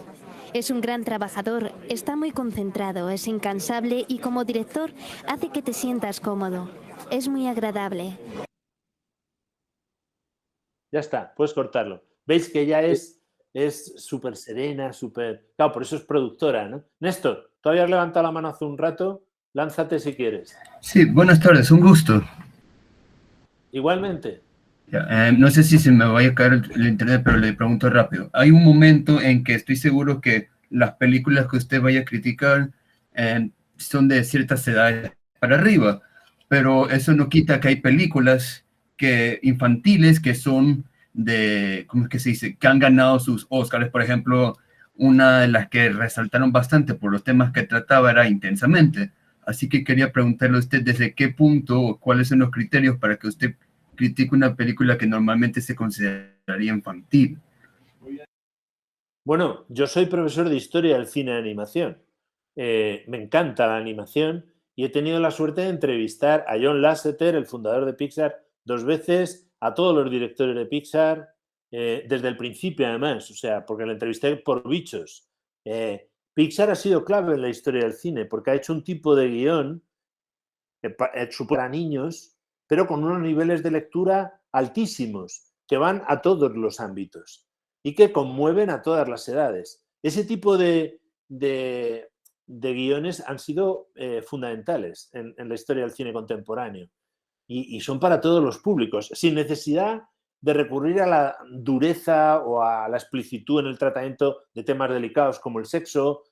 Es un gran trabajador, está muy concentrado, es incansable y como director hace que te sientas cómodo. Es muy agradable. Ya está, puedes cortarlo. ¿Veis que ella es súper serena, súper... Claro, por eso es productora, ¿no? Néstor, tú habías levantado la mano hace un rato, lánzate si quieres. Sí, buenas tardes, un gusto. Igualmente. No sé si se me vaya a caer el internet, pero le pregunto rápido. Hay un momento en que estoy seguro que las películas que usted vaya a criticar son de ciertas edades para arriba, pero eso no quita que hay películas infantiles que son de, ¿cómo es que se dice?, que han ganado sus Oscars. Por ejemplo, una de las que resaltaron bastante por los temas que trataba era Intensamente. Así que quería preguntarle a usted desde qué punto o cuáles son los criterios para que usted critique una película que normalmente se consideraría infantil. Bueno, yo soy profesor de historia del cine de animación. Me encanta la animación y he tenido la suerte de entrevistar a John Lasseter, el fundador de Pixar, 2 veces, a todos los directores de Pixar, desde el principio además, o sea, porque lo entrevisté por Bichos. Pixar ha sido clave en la historia del cine porque ha hecho un tipo de guión para niños, pero con unos niveles de lectura altísimos, que van a todos los ámbitos y que conmueven a todas las edades. Ese tipo de guiones han sido fundamentales en la historia del cine contemporáneo y son para todos los públicos, sin necesidad de recurrir a la dureza o a la explicitud en el tratamiento de temas delicados como el sexo.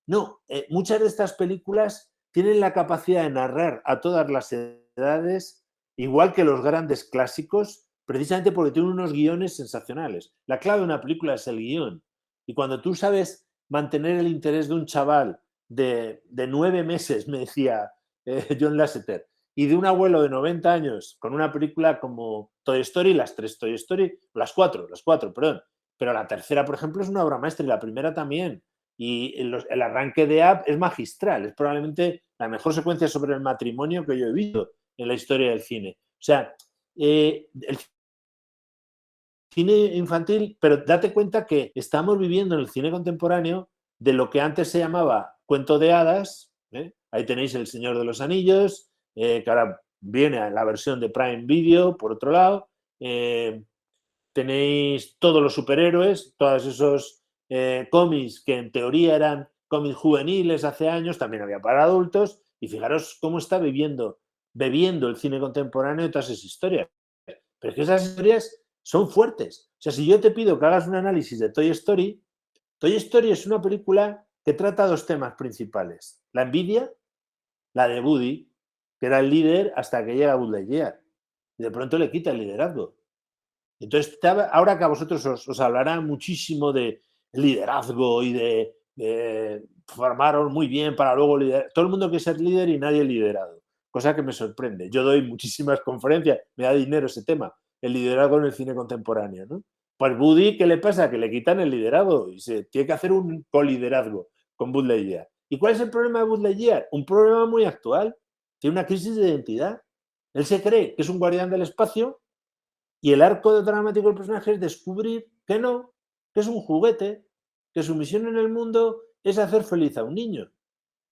No, muchas de estas películas tienen la capacidad de narrar a todas las edades, igual que los grandes clásicos, precisamente porque tienen unos guiones sensacionales. La clave de una película es el guión. Y cuando tú sabes mantener el interés de un chaval de 9 meses, me decía John Lasseter, y de un abuelo de 90 años con una película como Toy Story, las 3 Toy Story, las 4, perdón. Pero la tercera, por ejemplo, es una obra maestra y la primera también. Y el arranque de Up es magistral, es probablemente la mejor secuencia sobre el matrimonio que yo he visto en la historia del cine. O sea, el cine infantil, pero date cuenta que estamos viviendo en el cine contemporáneo de lo que antes se llamaba cuento de hadas. Ahí tenéis El Señor de los Anillos, que ahora viene a la versión de Prime Video, por otro lado. Tenéis todos los superhéroes, todos esos cómics que en teoría eran cómics juveniles hace años, también había para adultos, y fijaros cómo está bebiendo el cine contemporáneo de todas esas historias. Pero es que esas historias son fuertes. O sea, si yo te pido que hagas un análisis de Toy Story es una película que trata 2 temas principales. La envidia, la de Woody, que era el líder hasta que llega Buzz Lightyear. Y de pronto le quita el liderazgo. Entonces, ahora que a vosotros os hablará muchísimo de liderazgo y de formaros muy bien para luego liderar. Todo el mundo quiere ser líder y nadie liderado. Cosa que me sorprende. Yo doy muchísimas conferencias, me da dinero ese tema, el liderazgo en el cine contemporáneo, ¿no? Pues Woody, ¿qué le pasa? Que le quitan el liderazgo y se tiene que hacer un coliderazgo con Buzz Lightyear. ¿Y cuál es el problema de Buzz Lightyear? Un problema muy actual. Tiene una crisis de identidad. Él se cree que es un guardián del espacio y el arco dramático del personaje es descubrir que no, que es un juguete, que su misión en el mundo es hacer feliz a un niño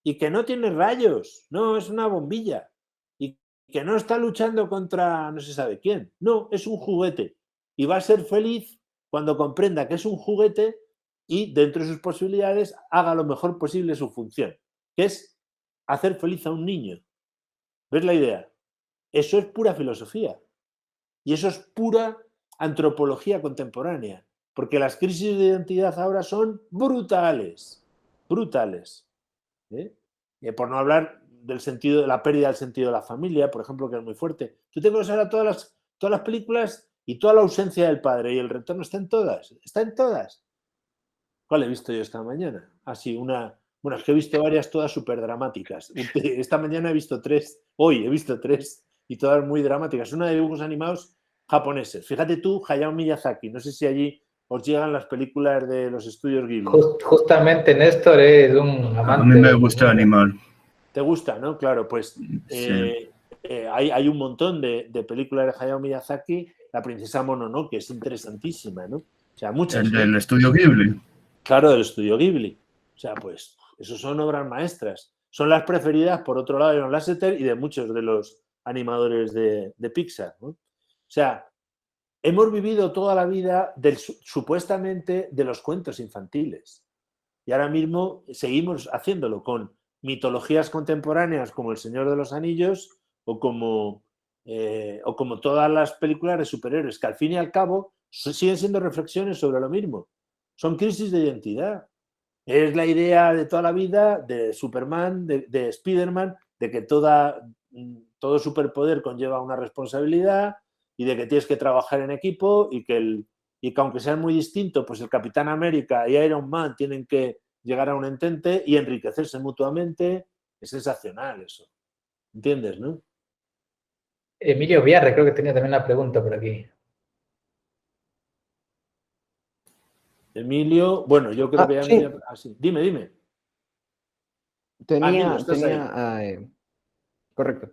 y que no tiene rayos, no, es una bombilla y que no está luchando contra no se sabe quién, no, es un juguete y va a ser feliz cuando comprenda que es un juguete y dentro de sus posibilidades haga lo mejor posible su función, que es hacer feliz a un niño. ¿Ves la idea? Eso es pura filosofía y eso es pura antropología contemporánea. Porque las crisis de identidad ahora son brutales, brutales. Por no hablar del sentido, de la pérdida del sentido de la familia, por ejemplo, que es muy fuerte. Tú te conoces ahora todas las películas y toda la ausencia del padre y el retorno está en todas. Está en todas. ¿Cuál he visto yo esta mañana? Así, bueno, es que he visto varias todas súper dramáticas. Esta mañana he visto 3, hoy he visto 3 y todas muy dramáticas. Una de dibujos animados japoneses. Fíjate tú, Hayao Miyazaki, no sé si allí os llegan las películas de los estudios Ghibli. Justamente Néstor es un amante. A mí me gusta animar. ¿Te gusta, no? Claro, pues sí. Hay un montón de películas de Hayao Miyazaki. La princesa Mononoke es interesantísima, ¿no? O sea, muchas. El del estudio Ghibli. Claro, del estudio Ghibli. O sea, pues, esos son obras maestras. Son las preferidas, por otro lado, de John Lasseter y de muchos de los animadores de Pixar, ¿no? O sea, hemos vivido toda la vida supuestamente de los cuentos infantiles. Y ahora mismo seguimos haciéndolo con mitologías contemporáneas como El Señor de los Anillos o como todas las películas de superhéroes, que al fin y al cabo siguen siendo reflexiones sobre lo mismo. Son crisis de identidad. Es la idea de toda la vida de Superman, de Spider-Man, de que todo superpoder conlleva una responsabilidad y de que tienes que trabajar en equipo y que aunque sean muy distintos, pues el Capitán América y Iron Man tienen que llegar a un entente y enriquecerse mutuamente. Es sensacional eso. ¿Entiendes, no? Emilio Viarre, creo que tenía también la pregunta por aquí. Emilio, bueno, yo creo que ya sí. sí. Dime. Correcto.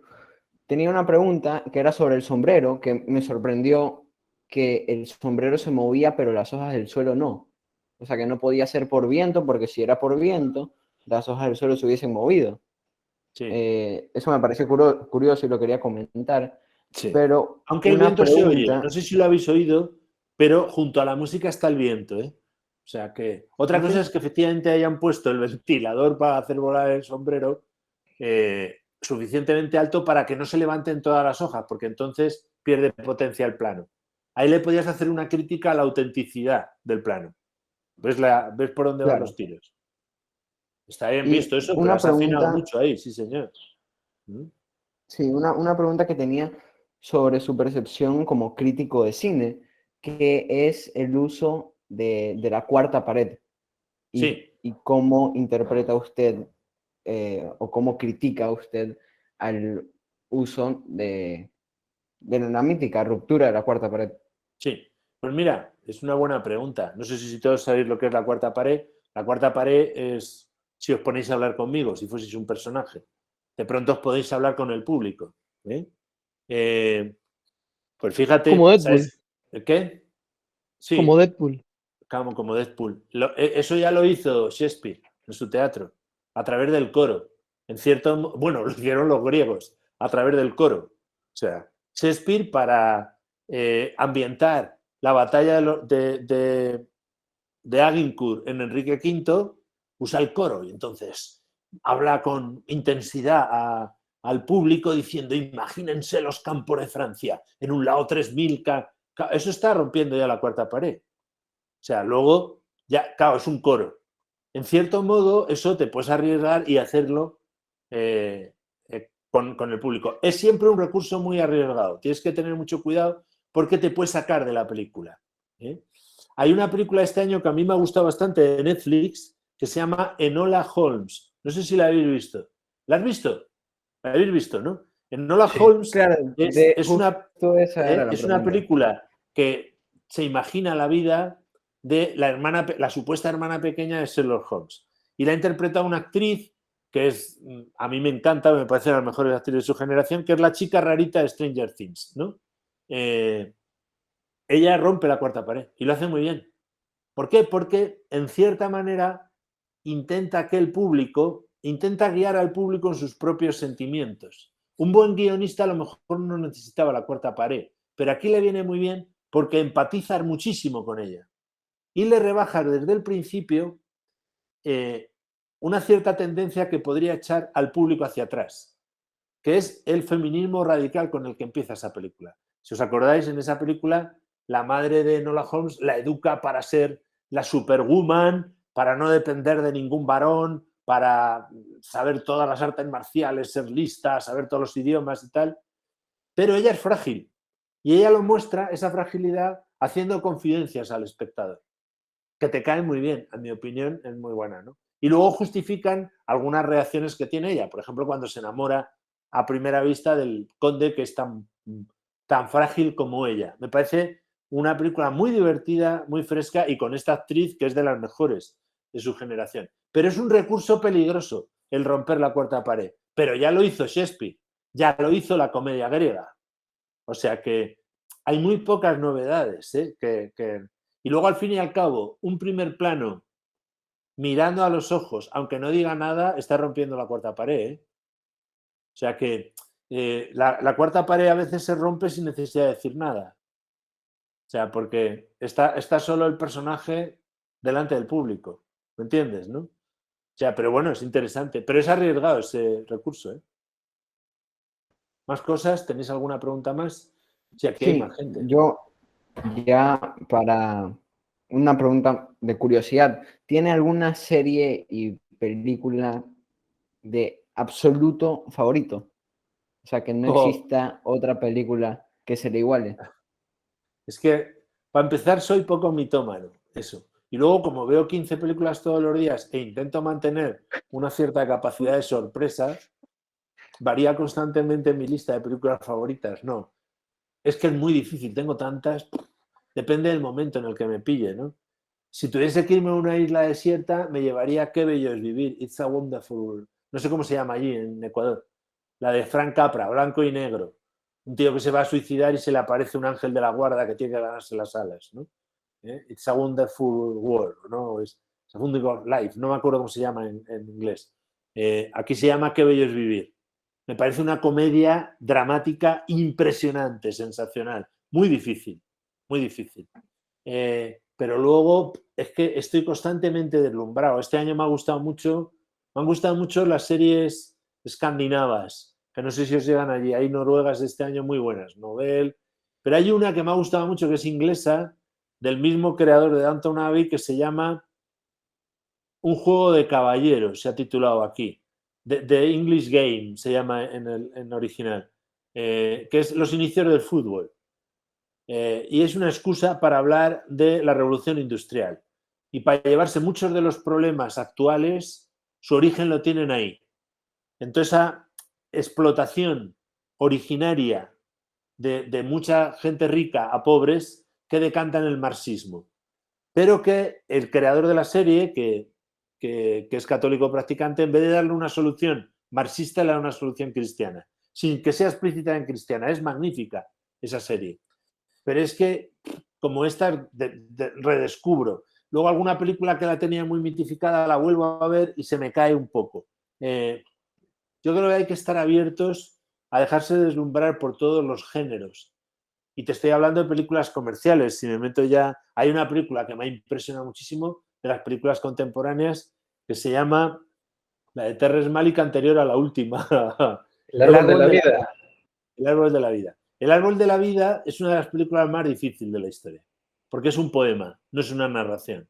Tenía una pregunta que era sobre el sombrero, que me sorprendió que el sombrero se movía, pero las hojas del suelo no. O sea, que no podía ser por viento, porque si era por viento, las hojas del suelo se hubiesen movido. Sí. Eso me pareció curioso y lo quería comentar. Sí. Pero aunque el viento se oye, no sé si lo habéis oído, pero junto a la música está el viento, ¿eh? O sea que otra cosa es que efectivamente hayan puesto el ventilador para hacer volar el sombrero suficientemente alto para que no se levanten todas las hojas, porque entonces pierde potencia el plano. Ahí le podías hacer una crítica a la autenticidad del plano. ¿Ves por dónde van los tiros? Está bien visto eso, pero has afinado mucho ahí, sí señor. Sí, una pregunta que tenía sobre su percepción como crítico de cine, que es el uso de la cuarta pared. Y cómo interpreta usted o cómo critica usted al uso de la mítica ruptura de la cuarta pared. Sí, pues mira, es una buena pregunta. No sé si todos sabéis lo que es la cuarta pared. La cuarta pared es si os ponéis a hablar conmigo, si fueseis un personaje. De pronto os podéis hablar con el público. Pues fíjate... Como Deadpool. ¿Sabes? ¿Qué? Sí. Como Deadpool. Como Deadpool. Eso ya lo hizo Shakespeare en su teatro, a través del coro. Bueno, lo hicieron los griegos, a través del coro. O sea, Shakespeare para ambientar la batalla de Agincourt en Enrique V usa el coro y entonces habla con intensidad al público diciendo: imagínense los campos de Francia, en un lado 3.000... Eso está rompiendo ya la cuarta pared. O sea, luego, ya, claro, es un coro. En cierto modo, eso te puedes arriesgar y hacerlo con el público. Es siempre un recurso muy arriesgado. Tienes que tener mucho cuidado porque te puede sacar de la película. Hay una película este año que a mí me ha gustado bastante de Netflix que se llama Enola Holmes. No sé si la habéis visto. ¿La has visto? La habéis visto, ¿no? Enola Holmes claro, es una película que se imagina la vida de la supuesta hermana pequeña de Sherlock Holmes. Y la interpreta una actriz que a mí me encanta, me parece de las mejores actrices de su generación, que es la chica rarita de Stranger Things, ¿no? Ella rompe la cuarta pared y lo hace muy bien. ¿Por qué? Porque en cierta manera intenta guiar al público en sus propios sentimientos. Un buen guionista a lo mejor no necesitaba la cuarta pared, pero aquí le viene muy bien porque empatizas muchísimo con ella y le rebajas desde el principio una cierta tendencia que podría echar al público hacia atrás, que es el feminismo radical con el que empieza esa película. Si os acordáis, en esa película la madre de Enola Holmes la educa para ser la superwoman, para no depender de ningún varón, para saber todas las artes marciales, ser lista, saber todos los idiomas y tal. Pero ella es frágil y ella lo muestra, esa fragilidad, haciendo confidencias al espectador, que te caen muy bien, en mi opinión es muy buena, ¿no? Y luego justifican algunas reacciones que tiene ella, por ejemplo, cuando se enamora a primera vista del conde que es tan frágil como ella. Me parece una película muy divertida, muy fresca y con esta actriz que es de las mejores de su generación. Pero es un recurso peligroso el romper la cuarta pared. Pero ya lo hizo Shakespeare, ya lo hizo la comedia griega. O sea que hay muy pocas novedades. Y luego, al fin y al cabo, un primer plano mirando a los ojos, aunque no diga nada, está rompiendo la cuarta pared, ¿eh? O sea que la cuarta pared a veces se rompe sin necesidad de decir nada. O sea, porque está solo el personaje delante del público. ¿Me entiendes, no? O sea, pero bueno, es interesante. Pero es arriesgado ese recurso, ¿eh? ¿Más cosas? ¿Tenéis alguna pregunta más? O sea, aquí hay más gente. Yo ya para una pregunta de curiosidad. ¿Tiene alguna serie y película de absoluto favorito? O sea, que no exista otra película que se le iguale. Es que, para empezar, soy poco mitómano, eso. Y luego, como veo 15 películas todos los días e intento mantener una cierta capacidad de sorpresa, varía constantemente mi lista de películas favoritas. No, es que es muy difícil, tengo tantas, depende del momento en el que me pille, ¿no? Si tuviese que irme a una isla desierta, me llevaría Qué bello es vivir, It's a Wonderful World. No sé cómo se llama allí en Ecuador. La de Frank Capra, blanco y negro. Un tío que se va a suicidar y se le aparece un ángel de la guarda que tiene que ganarse las alas, ¿no? It's a Wonderful World, ¿no? It's a Wonderful Life, no me acuerdo cómo se llama en inglés. Aquí se llama Qué bello es vivir. Me parece una comedia dramática impresionante, sensacional. Muy difícil, muy difícil. Pero luego es que estoy constantemente deslumbrado. Este año me han gustado mucho las series escandinavas, que no sé si os llegan allí. Hay noruegas de este año muy buenas, Nobel. Pero hay una que me ha gustado mucho, que es inglesa, del mismo creador de Downton Abbey, que se llama Un juego de caballeros, se ha titulado aquí. The English Game se llama en original, que es los inicios del fútbol. Y es una excusa para hablar de la revolución industrial. Y para llevarse muchos de los problemas actuales, su origen lo tienen ahí. Entonces, esa explotación originaria de mucha gente rica a pobres que decanta en el marxismo. Pero que el creador de la serie, que es católico practicante, en vez de darle una solución marxista, le da una solución cristiana. Sin que sea explícitamente cristiana. Es magnífica esa serie. Pero es que, como esta, redescubro. Luego alguna película que la tenía muy mitificada la vuelvo a ver y se me cae un poco. Yo creo que hay que estar abiertos a dejarse deslumbrar por todos los géneros. Y te estoy hablando de películas comerciales. Si me meto ya... Hay una película que me ha impresionado muchísimo de las películas contemporáneas que se llama la de Terrence Malick, anterior a la última. El árbol de la vida. El árbol de la vida. El árbol de la vida es una de las películas más difíciles de la historia, porque es un poema, no es una narración.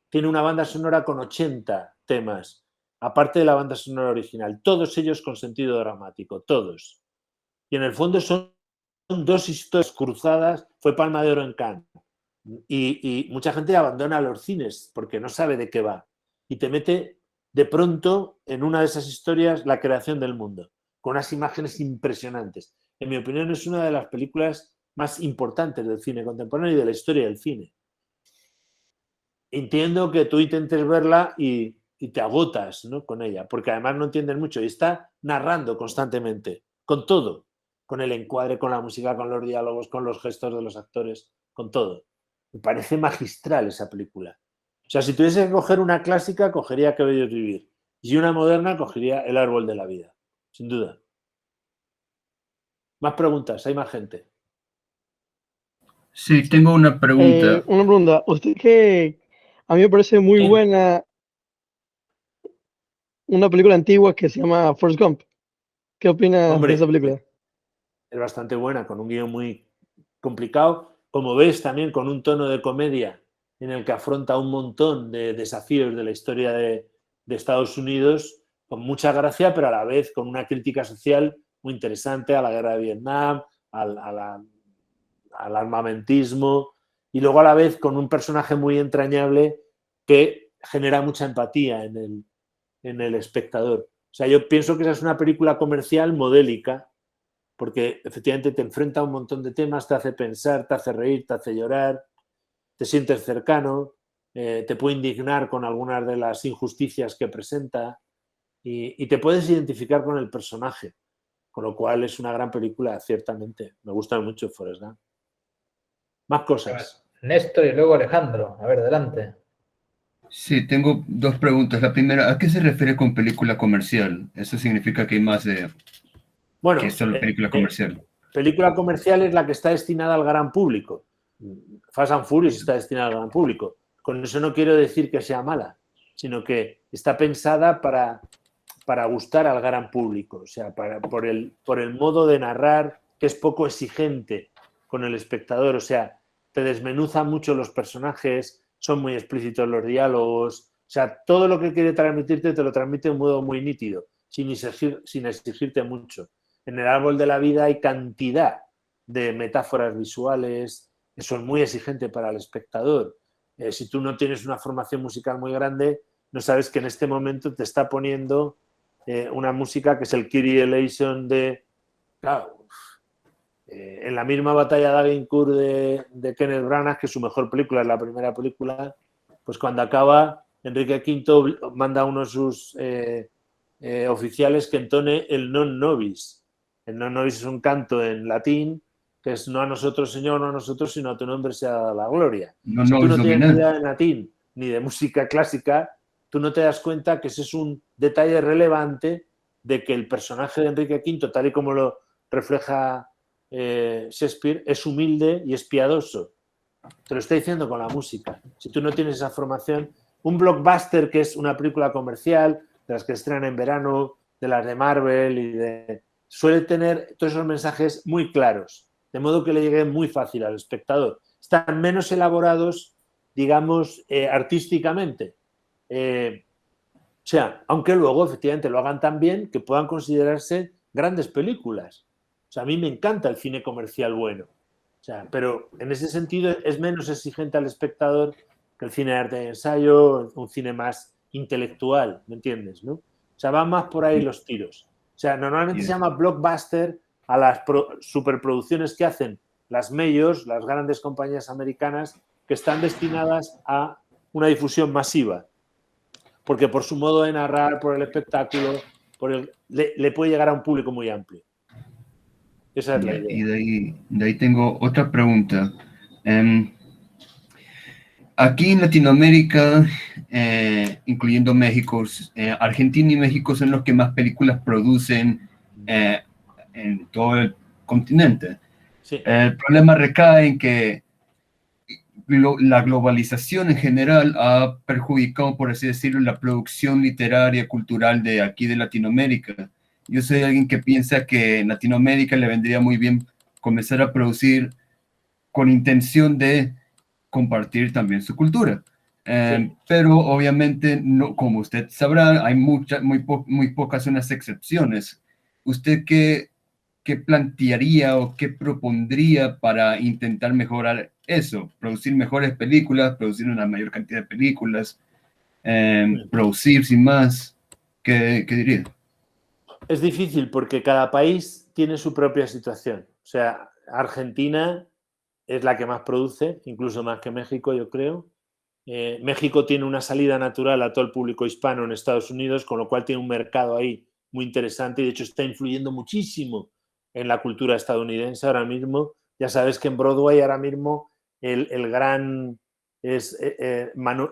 Tiene una banda sonora con 80 temas, aparte de la banda sonora original, todos ellos con sentido dramático, todos. Y en el fondo son dos historias cruzadas, fue Palma de Oro en Cannes. Y mucha gente abandona los cines porque no sabe de qué va. Y te mete de pronto en una de esas historias la creación del mundo, con unas imágenes impresionantes. En mi opinión, es una de las películas más importantes del cine contemporáneo y de la historia del cine. Entiendo que tú intentes verla y te agotas, ¿no?, con ella, porque además no entiendes mucho y está narrando constantemente, con todo, con el encuadre, con la música, con los diálogos, con los gestos de los actores, con todo. Me parece magistral esa película. O sea, si tuviese que coger una clásica, cogería Qué bello es vivir. Y una moderna, cogería El árbol de la vida, sin duda. Más preguntas, hay más gente. Sí, tengo una pregunta. Una pregunta. Usted que a mí me parece muy buena una película antigua que se llama Forrest Gump. ¿Qué opina de esa película? Es bastante buena, con un guión muy complicado. Como ves, también con un tono de comedia en el que afronta un montón de desafíos de la historia de Estados Unidos, con mucha gracia, pero a la vez con una crítica social muy interesante a la guerra de Vietnam, al armamentismo, y luego a la vez con un personaje muy entrañable que genera mucha empatía en el espectador. O sea, yo pienso que esa es una película comercial modélica, porque efectivamente te enfrenta a un montón de temas, te hace pensar, te hace reír, te hace llorar, te sientes cercano, te puede indignar con algunas de las injusticias que presenta y te puedes identificar con el personaje. Con lo cual es una gran película, ciertamente. Me gusta mucho Forrest Gump. Más cosas. Néstor y luego Alejandro. A ver, adelante. Sí, tengo dos preguntas. La primera, ¿a qué se refiere con película comercial? Eso significa que hay más de Bueno, que solo película comercial. Película comercial es la que está destinada al gran público. Fast and Furious está destinada al gran público. Con eso no quiero decir que sea mala, sino que está pensada para gustar al gran público, o sea, por el modo de narrar que es poco exigente con el espectador, o sea, te desmenuza mucho los personajes, son muy explícitos los diálogos, o sea, todo lo que quiere transmitirte te lo transmite de un modo muy nítido, sin exigirte mucho. En el árbol de la vida hay cantidad de metáforas visuales que son muy exigentes para el espectador. Si tú no tienes una formación musical muy grande, no sabes que en este momento te está poniendo una música que es el Kyrie Eleison de... Claro, en la misma batalla de Agincourt de Kenneth Branagh, que es su mejor película, es la primera película, pues cuando acaba, Enrique V manda a uno de sus oficiales que entone el non nobis. El non nobis es un canto en latín que es no a nosotros, Señor, no a nosotros, sino a tu nombre sea la gloria. No, si tú no tienes ni dominante. idea de latín ni de música clásica, tú no te das cuenta que ese es un detalle relevante de que el personaje de Enrique V, tal y como lo refleja Shakespeare, es humilde y es piadoso. Te lo estoy diciendo con la música. Si tú no tienes esa formación, un blockbuster, que es una película comercial, de las que estrenan en verano, de las de Marvel, suele tener todos esos mensajes muy claros, de modo que le llegue muy fácil al espectador. Están menos elaborados, digamos, artísticamente. O sea, aunque luego efectivamente lo hagan tan bien que puedan considerarse grandes películas. O sea, a mí me encanta el cine comercial bueno. O sea, pero en ese sentido es menos exigente al espectador que el cine de arte de ensayo, un cine más intelectual, ¿me entiendes? ¿No? O sea, van más por ahí los tiros. O sea, normalmente se llama blockbuster a las superproducciones que hacen las majors, las grandes compañías americanas, que están destinadas a una difusión masiva. Porque por su modo de narrar, por el espectáculo, le puede llegar a un público muy amplio. Esa es la idea. Y de ahí tengo otra pregunta. Aquí en Latinoamérica, incluyendo México, Argentina y México son los que más películas producen en todo el continente. Sí. El problema recae en que la globalización en general ha perjudicado, por así decirlo, la producción literaria, cultural de aquí de Latinoamérica. Yo soy alguien que piensa que en Latinoamérica le vendría muy bien comenzar a producir con intención de compartir también su cultura. Pero obviamente, no, como usted sabrá, hay muy pocas unas excepciones. ¿Usted qué plantearía o qué propondría para intentar mejorar eso? Producir mejores películas, producir una mayor cantidad de películas, producir sin más. ¿Qué diría? Es difícil porque cada país tiene su propia situación. O sea, Argentina es la que más produce, incluso más que México, yo creo. México tiene una salida natural a todo el público hispano en Estados Unidos, con lo cual tiene un mercado ahí muy interesante y de hecho está influyendo muchísimo en la cultura estadounidense ahora mismo. Ya sabes que en Broadway ahora mismo el gran es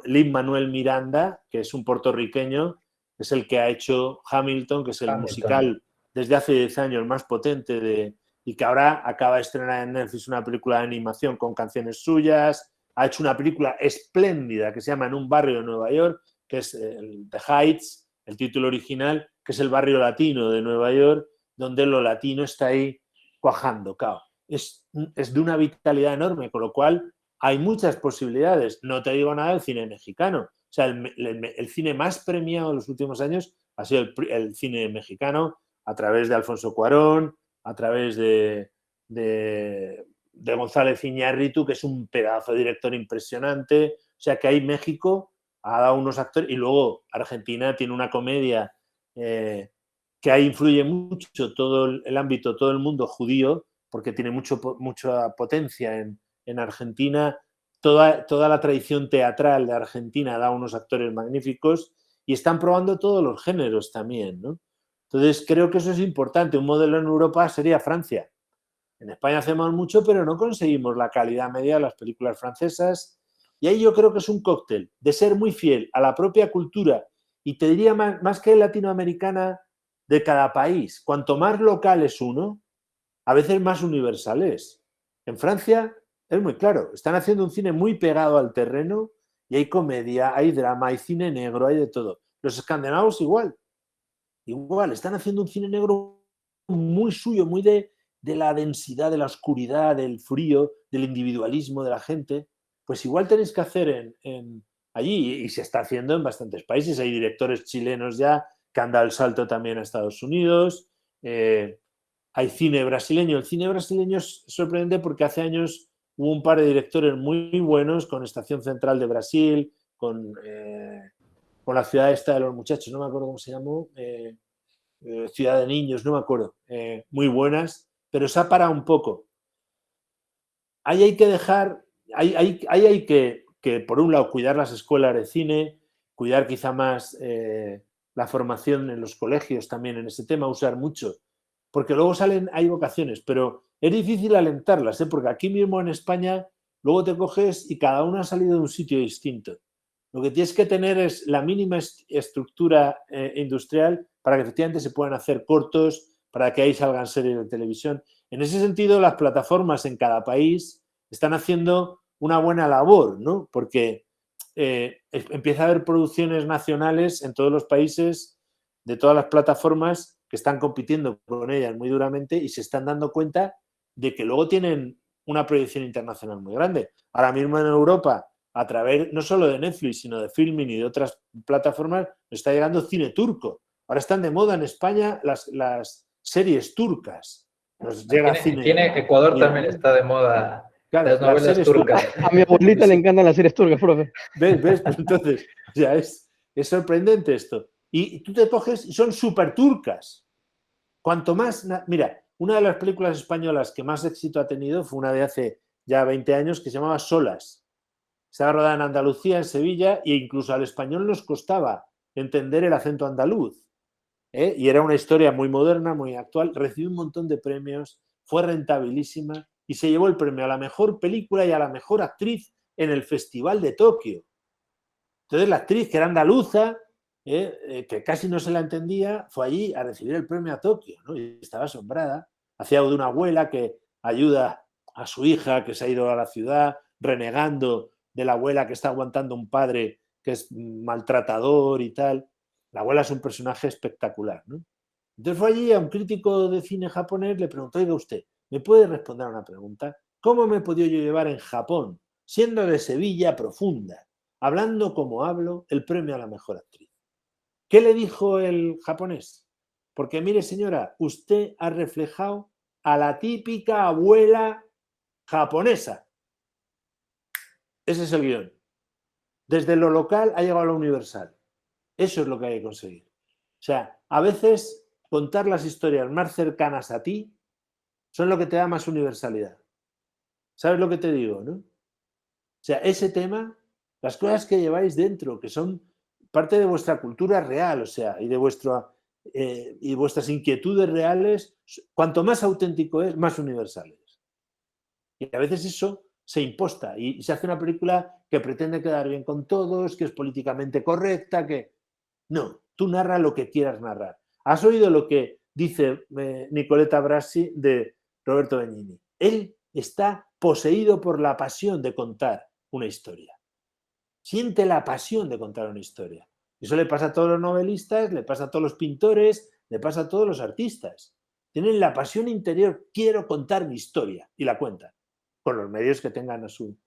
Lin-Manuel Miranda, que es un puertorriqueño, es el que ha hecho Hamilton, que es el musical desde hace 10 años más potente y que ahora acaba de estrenar en Netflix una película de animación con canciones suyas. Ha hecho una película espléndida que se llama En un barrio de Nueva York, que es The Heights, el título original, que es el barrio latino de Nueva York, donde lo latino está ahí cuajando, claro. Es de una vitalidad enorme, con lo cual hay muchas posibilidades. No te digo nada del cine mexicano. O sea, el cine más premiado en los últimos años ha sido el cine mexicano a través de Alfonso Cuarón, a través de González Iñárritu, que es un pedazo de director impresionante. O sea, que ahí México ha dado unos actores y luego Argentina tiene una comedia que ahí influye mucho todo el ámbito, todo el mundo judío, porque tiene mucha potencia en Argentina. Toda la tradición teatral de Argentina da unos actores magníficos y están probando todos los géneros también, ¿no? Entonces, creo que eso es importante. Un modelo en Europa sería Francia. En España hacemos mucho, pero no conseguimos la calidad media de las películas francesas Y ahí yo creo que es un cóctel de ser muy fiel a la propia cultura y te diría más que latinoamericana de cada país. Cuanto más local es uno, a veces más universal es. En Francia es muy claro, están haciendo un cine muy pegado al terreno y hay comedia, hay drama, hay cine negro, hay de todo. Los escandinavos igual, están haciendo un cine negro muy suyo, muy de la densidad, de la oscuridad, del frío, del individualismo de la gente. Pues igual tenéis que hacer allí, y se está haciendo en bastantes países. Hay directores chilenos ya que han dado el salto también a Estados Unidos. Hay cine brasileño. El cine brasileño es sorprendente porque hace años hubo un par de directores muy buenos con Estación Central de Brasil, con la ciudad esta de los muchachos, no me acuerdo cómo se llamó, Ciudad de Niños, no me acuerdo, muy buenas, pero se ha parado un poco. Ahí hay que dejar, hay que, por un lado, cuidar las escuelas de cine, cuidar quizá más la formación en los colegios también en ese tema, usar mucho, porque luego hay vocaciones, pero es difícil alentarlas, porque aquí mismo en España luego te coges y cada uno ha salido de un sitio distinto. Lo que tienes que tener es la mínima estructura industrial para que efectivamente se puedan hacer cortos, para que ahí salgan series de televisión. En ese sentido, las plataformas en cada país están haciendo una buena labor, ¿no? Porque empieza a haber producciones nacionales en todos los países, de todas las plataformas que están compitiendo con ellas muy duramente y se están dando cuenta de que luego tienen una proyección internacional muy grande. Ahora mismo en Europa, a través no solo de Netflix, sino de Filmin y de otras plataformas, nos está llegando cine turco. Ahora están de moda en España las series turcas. Nos llega cine Ecuador también está de moda. Claro, las novelas turcas. A mi abuelita le encantan las series turcas, profe. ¿Ves? Pues entonces, ya es sorprendente esto. Y tú te coges y son súper turcas. Cuanto más... Mira, una de las películas españolas que más éxito ha tenido fue una de hace ya 20 años que se llamaba Solas. Estaba rodada en Andalucía, en Sevilla, e incluso al español nos costaba entender el acento andaluz. Y era una historia muy moderna, muy actual. Recibió un montón de premios, fue rentabilísima y se llevó el premio a la mejor película y a la mejor actriz en el Festival de Tokio. Entonces la actriz, que era andaluza, que casi no se la entendía, fue allí a recibir el premio a Tokio, ¿no? Y estaba asombrada. Hacía de una abuela que ayuda a su hija que se ha ido a la ciudad, renegando de la abuela que está aguantando un padre que es maltratador y tal. La abuela es un personaje espectacular, ¿no? Entonces fue allí a un crítico de cine japonés, le preguntó: oiga usted, ¿me puede responder a una pregunta? ¿Cómo me he podido yo llevar en Japón, siendo de Sevilla profunda, hablando como hablo, el premio a la mejor actriz? ¿Qué le dijo el japonés? Porque mire, señora, usted ha reflejado a la típica abuela japonesa. Ese es el guión. Desde lo local ha llegado a lo universal. Eso es lo que hay que conseguir. O sea, a veces contar las historias más cercanas a ti son lo que te da más universalidad. ¿Sabes lo que te digo, no? O sea, ese tema, las cosas que lleváis dentro, que son parte de vuestra cultura real, o sea, y de vuestras inquietudes reales, cuanto más auténtico es, más universal es. Y a veces eso se imposta y se hace una película que pretende quedar bien con todos, que es políticamente correcta, que... No, tú narra lo que quieras narrar. ¿Has oído lo que dice Nicoletta Brasi de Roberto Benigni? Él está poseído por la pasión de contar una historia. Siente la pasión de contar una historia. Eso le pasa a todos los novelistas, le pasa a todos los pintores, le pasa a todos los artistas. Tienen la pasión interior, quiero contar mi historia, y la cuentan, con los medios que tengan a su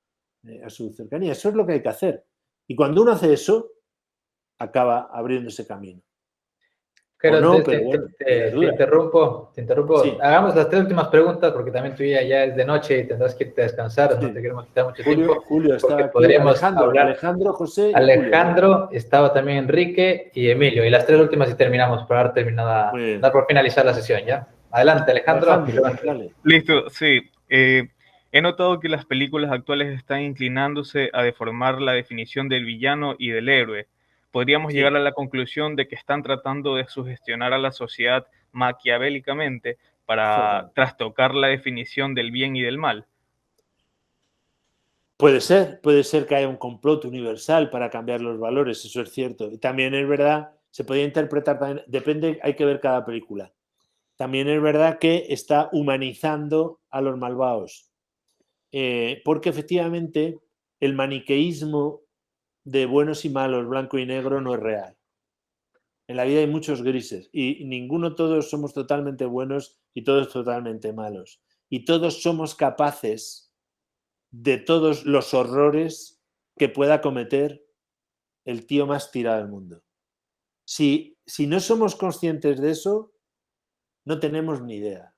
cercanía. Eso es lo que hay que hacer. Y cuando uno hace eso, acaba abriendo ese camino. Pero no, te interrumpo. Sí. Hagamos las 3 últimas preguntas porque también tú ya es de noche y tendrás que irte a descansar, sí. No te queremos quitar mucho tiempo. Julio estaba aquí, Alejandro, José y Alejandro, Julio. Estaba también Enrique y Emilio. Y las 3 últimas y terminamos para dar por finalizar la sesión, ¿ya? Adelante, Alejandro. Listo, sí. He notado que las películas actuales están inclinándose a deformar la definición del villano y del héroe. Podríamos llegar a la conclusión de que están tratando de sugestionar a la sociedad maquiavélicamente para trastocar la definición del bien y del mal. Puede ser que haya un complot universal para cambiar los valores, eso es cierto. Y también es verdad, se podría interpretar también, depende, hay que ver cada película. También es verdad que está humanizando a los malvados, porque efectivamente el maniqueísmo de buenos y malos, blanco y negro, no es real. En la vida hay muchos grises y todos somos totalmente buenos y todos totalmente malos. Y todos somos capaces de todos los horrores que pueda cometer el tío más tirado del mundo. Si no somos conscientes de eso, no tenemos ni idea.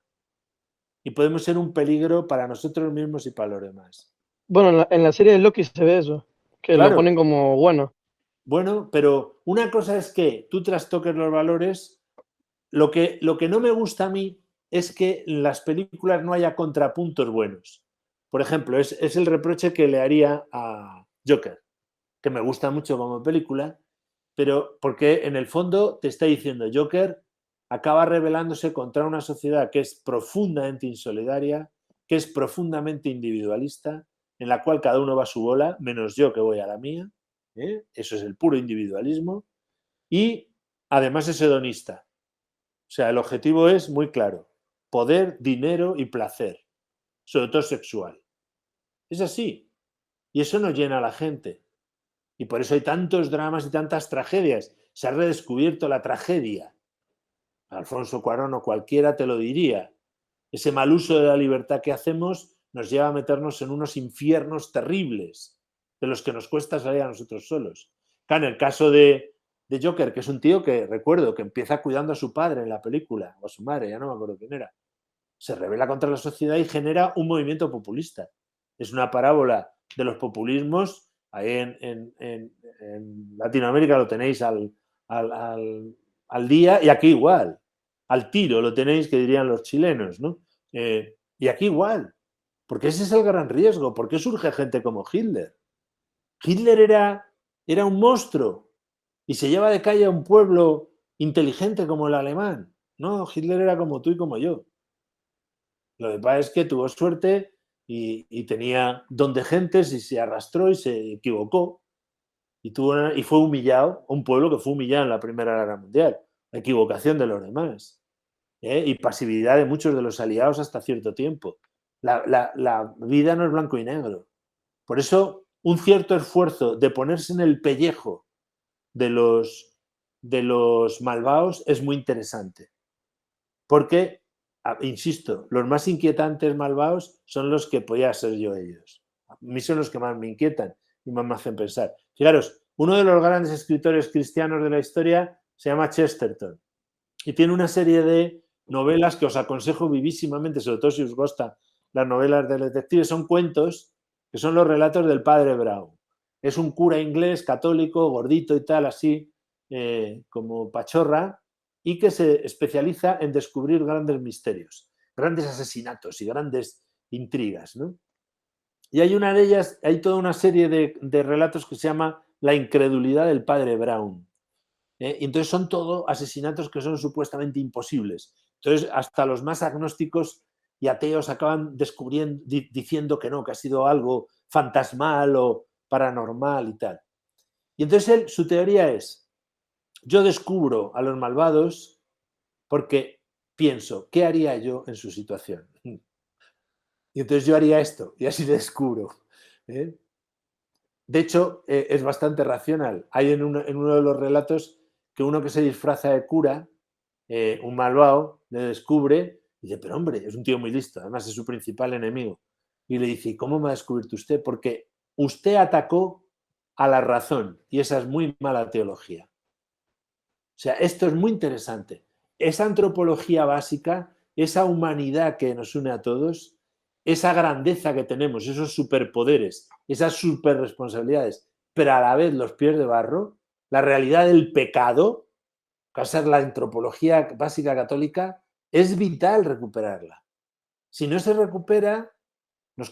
Y podemos ser un peligro para nosotros mismos y para los demás. Bueno, en la serie de Loki se ve eso, que claro, lo ponen como bueno. Bueno, pero una cosa es que tú trastoques los valores. Lo que no me gusta a mí es que en las películas no haya contrapuntos buenos. Por ejemplo, es el reproche que le haría a Joker, que me gusta mucho como película, pero porque en el fondo te está diciendo Joker acaba rebelándose contra una sociedad que es profundamente insolidaria, que es profundamente individualista, en la cual cada uno va a su bola, menos yo que voy a la mía. Eso es el puro individualismo. Y además es hedonista. O sea, el objetivo es muy claro. Poder, dinero y placer. Sobre todo sexual. Es así. Y eso no llena a la gente. Y por eso hay tantos dramas y tantas tragedias. Se ha redescubierto la tragedia. Alfonso Cuarón o cualquiera te lo diría. Ese mal uso de la libertad que hacemos nos lleva a meternos en unos infiernos terribles de los que nos cuesta salir a nosotros solos. Claro, en el caso de Joker, que es un tío que, recuerdo, que empieza cuidando a su padre en la película, o a su madre, ya no me acuerdo quién era, se rebela contra la sociedad y genera un movimiento populista. Es una parábola de los populismos. Ahí en Latinoamérica lo tenéis al día, y aquí igual. Al tiro lo tenéis, que dirían los chilenos, ¿no? Y aquí igual. Porque ese es el gran riesgo. ¿Por qué surge gente como Hitler? Hitler era un monstruo y se lleva de calle a un pueblo inteligente como el alemán. No, Hitler era como tú y como yo. Lo que pasa es que tuvo suerte y tenía don de gentes y se arrastró y se equivocó. Y fue humillado, un pueblo que fue humillado en la Primera Guerra Mundial. La equivocación de los demás. Y pasividad de muchos de los aliados hasta cierto tiempo. La vida no es blanco y negro. Por eso, un cierto esfuerzo de ponerse en el pellejo de los malvados es muy interesante. Porque, insisto, los más inquietantes malvados son los que podía ser yo ellos. A mí son los que más me inquietan y más me hacen pensar. Fijaros, uno de los grandes escritores cristianos de la historia se llama Chesterton y tiene una serie de novelas que os aconsejo vivísimamente, sobre todo si os gustan las novelas de detectives. Son cuentos que son los relatos del padre Brown. Es un cura inglés, católico, gordito y tal, así como pachorra, y que se especializa en descubrir grandes misterios, grandes asesinatos y grandes intrigas, ¿no? Y hay una de ellas, hay toda una serie de relatos que se llama La incredulidad del padre Brown. Y entonces son todo asesinatos que son supuestamente imposibles. Entonces hasta los más agnósticos y ateos acaban descubriendo, diciendo que no, que ha sido algo fantasmal o paranormal y tal. Y entonces su teoría es, yo descubro a los malvados porque pienso, ¿qué haría yo en su situación? Y entonces yo haría esto y así descubro. De hecho, es bastante racional. Hay en uno de los relatos que uno que se disfraza de cura, un malvado, le descubre y dice, pero hombre, es un tío muy listo, además es su principal enemigo. Y le dice, ¿cómo me ha descubierto usted? Porque usted atacó a la razón y esa es muy mala teología. O sea, esto es muy interesante. Esa antropología básica, esa humanidad que nos une a todos, esa grandeza que tenemos, esos superpoderes, esas superresponsabilidades, pero a la vez los pies de barro, la realidad del pecado, que va a ser la antropología básica católica, es vital recuperarla. Si no se recupera, nos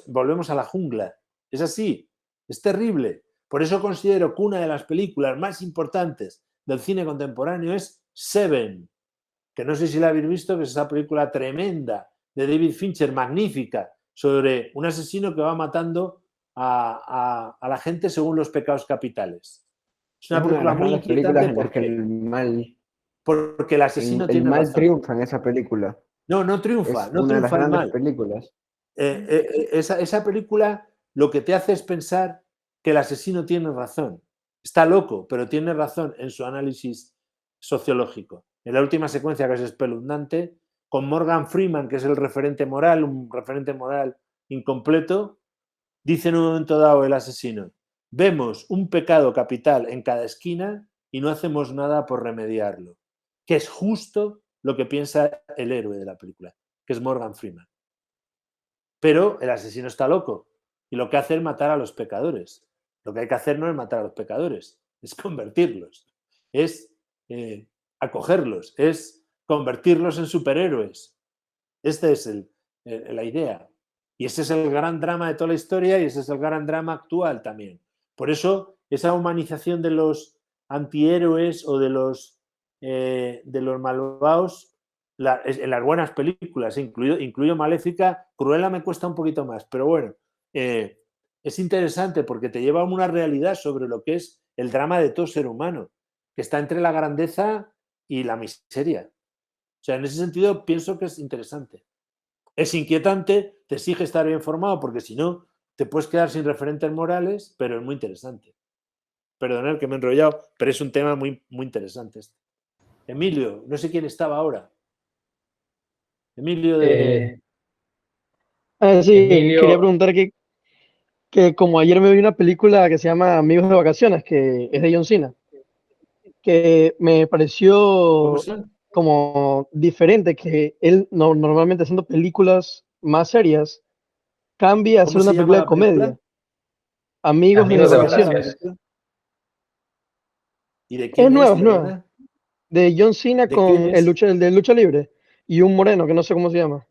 volvemos a la jungla. Es así, es terrible. Por eso considero que una de las películas más importantes del cine contemporáneo es Seven, que no sé si la habéis visto, que es esa película tremenda de David Fincher, magnífica, sobre un asesino que va matando a la gente según los pecados capitales. Es una Es una de película las muy grandes películas inquietante en las que el mal, porque el asesino el tiene mal razón. triunfa en esa película. No triunfa, Es no una de las triunfa el grandes mal. películas. Esa película lo que te hace es pensar que el asesino tiene razón. Está loco, pero tiene razón en su análisis sociológico. En la última secuencia, que es espeluznante, con Morgan Freeman, que es el referente moral, un referente moral incompleto, dice en un momento dado el asesino: vemos un pecado capital en cada esquina y no hacemos nada por remediarlo. Que es justo lo que piensa el héroe de la película, que es Morgan Freeman. Pero el asesino está loco y lo que hace es matar a los pecadores. Lo que hay que hacer no es matar a los pecadores, es convertirlos, es acogerlos, es convertirlos en superhéroes. Esta es la idea. Y ese es el gran drama de toda la historia y ese es el gran drama actual también. Por eso, esa humanización de los antihéroes o de los malvados, en las buenas películas, incluido Maléfica, Cruella me cuesta un poquito más, pero bueno, es interesante porque te lleva a una realidad sobre lo que es el drama de todo ser humano, que está entre la grandeza y la miseria. O sea, en ese sentido pienso que es interesante. Es inquietante, te exige estar bien formado porque si no te puedes quedar sin referentes morales, pero es muy interesante. Perdonad que me he enrollado, pero es un tema muy, muy interesante. Emilio, no sé quién estaba ahora. Emilio de... Sí, Emilio... quería preguntar que como ayer me vi una película que se llama Amigos de Vacaciones, que es de John Cena, que me pareció como diferente, que él normalmente haciendo películas más serias, cambia a hacer una película de comedia. Amigos de Vacaciones. ¿Y de quién es nueva. De John Cena con el de lucha libre y un moreno que no sé cómo se llama.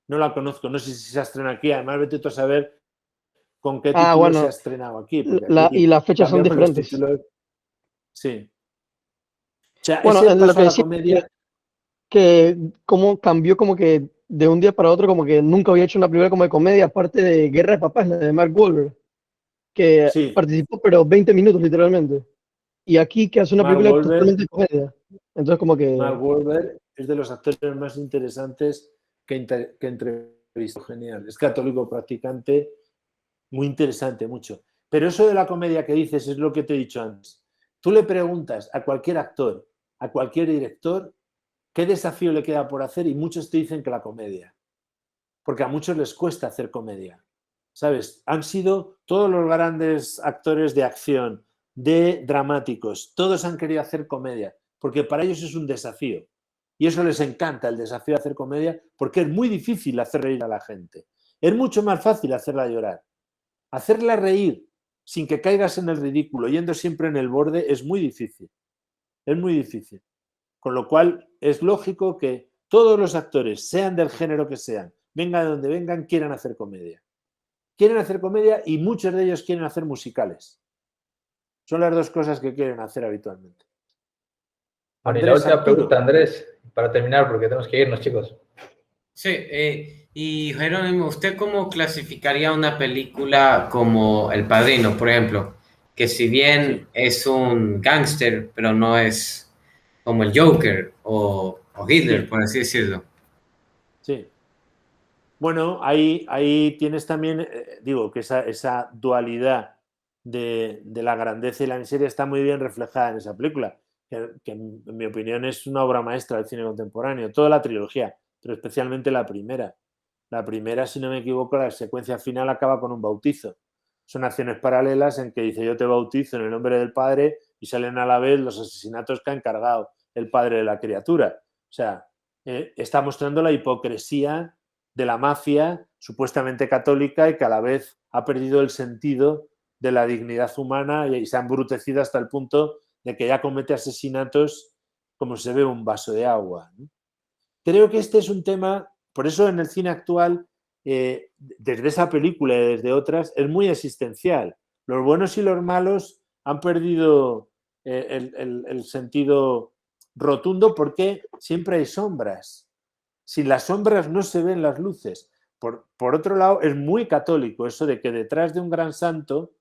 No la conozco, no sé si se ha estrenado aquí. Además, vete tú a saber con qué título se ha estrenado aquí. Y las fechas son diferentes. Sí. O sea, bueno, ese paso lo que a la decía comedia... que cómo cambió como que de un día para otro, como que nunca había hecho una película como de comedia, aparte de Guerra de Papás, la de Mark Wahlberg, que participó pero 20 minutos literalmente. Y aquí que hace una película totalmente de comedia. Entonces como que... Mark Wahlberg es de los actores más interesantes que entrevistó. Genial. Es católico practicante, muy interesante, mucho. Pero eso de la comedia que dices es lo que te he dicho antes. Tú le preguntas a cualquier actor, a cualquier director, qué desafío le queda por hacer y muchos te dicen que la comedia. Porque a muchos les cuesta hacer comedia. ¿Sabes? Han sido todos los grandes actores de acción, de dramáticos, todos han querido hacer comedia, porque para ellos es un desafío. Y eso les encanta, el desafío de hacer comedia, porque es muy difícil hacer reír a la gente. Es mucho más fácil hacerla llorar. Hacerla reír sin que caigas en el ridículo, yendo siempre en el borde, es muy difícil. Es muy difícil. Con lo cual, es lógico que todos los actores, sean del género que sean, vengan de donde vengan, quieran hacer comedia. Quieren hacer comedia y muchos de ellos quieren hacer musicales. Son las dos cosas que quieren hacer habitualmente. Andrés, la última pregunta, Andrés, para terminar, porque tenemos que irnos, chicos. Sí, y Jerónimo, ¿usted cómo clasificaría una película como El Padrino, por ejemplo? Que si bien es un gángster, pero no es como el Joker o Hitler, por así decirlo. Sí. Bueno, ahí tienes también, digo, que esa dualidad de la grandeza y la miseria está muy bien reflejada en esa película, que en mi opinión es una obra maestra del cine contemporáneo, toda la trilogía, pero especialmente la primera. La primera, si no me equivoco, la secuencia final acaba con un bautizo. Son acciones paralelas en que dice yo te bautizo en el nombre del Padre y salen a la vez los asesinatos que ha encargado el padre de la criatura. O sea, está mostrando la hipocresía de la mafia supuestamente católica y que a la vez ha perdido el sentido de la dignidad humana y se ha embrutecido hasta el punto de que ya comete asesinatos como se bebe un vaso de agua, ¿no? Creo que este es un tema, por eso en el cine actual, desde esa película y desde otras, es muy existencial. Los buenos y los malos han perdido el sentido rotundo porque siempre hay sombras. Sin las sombras no se ven las luces. por otro lado, es muy católico eso de que detrás de un gran santo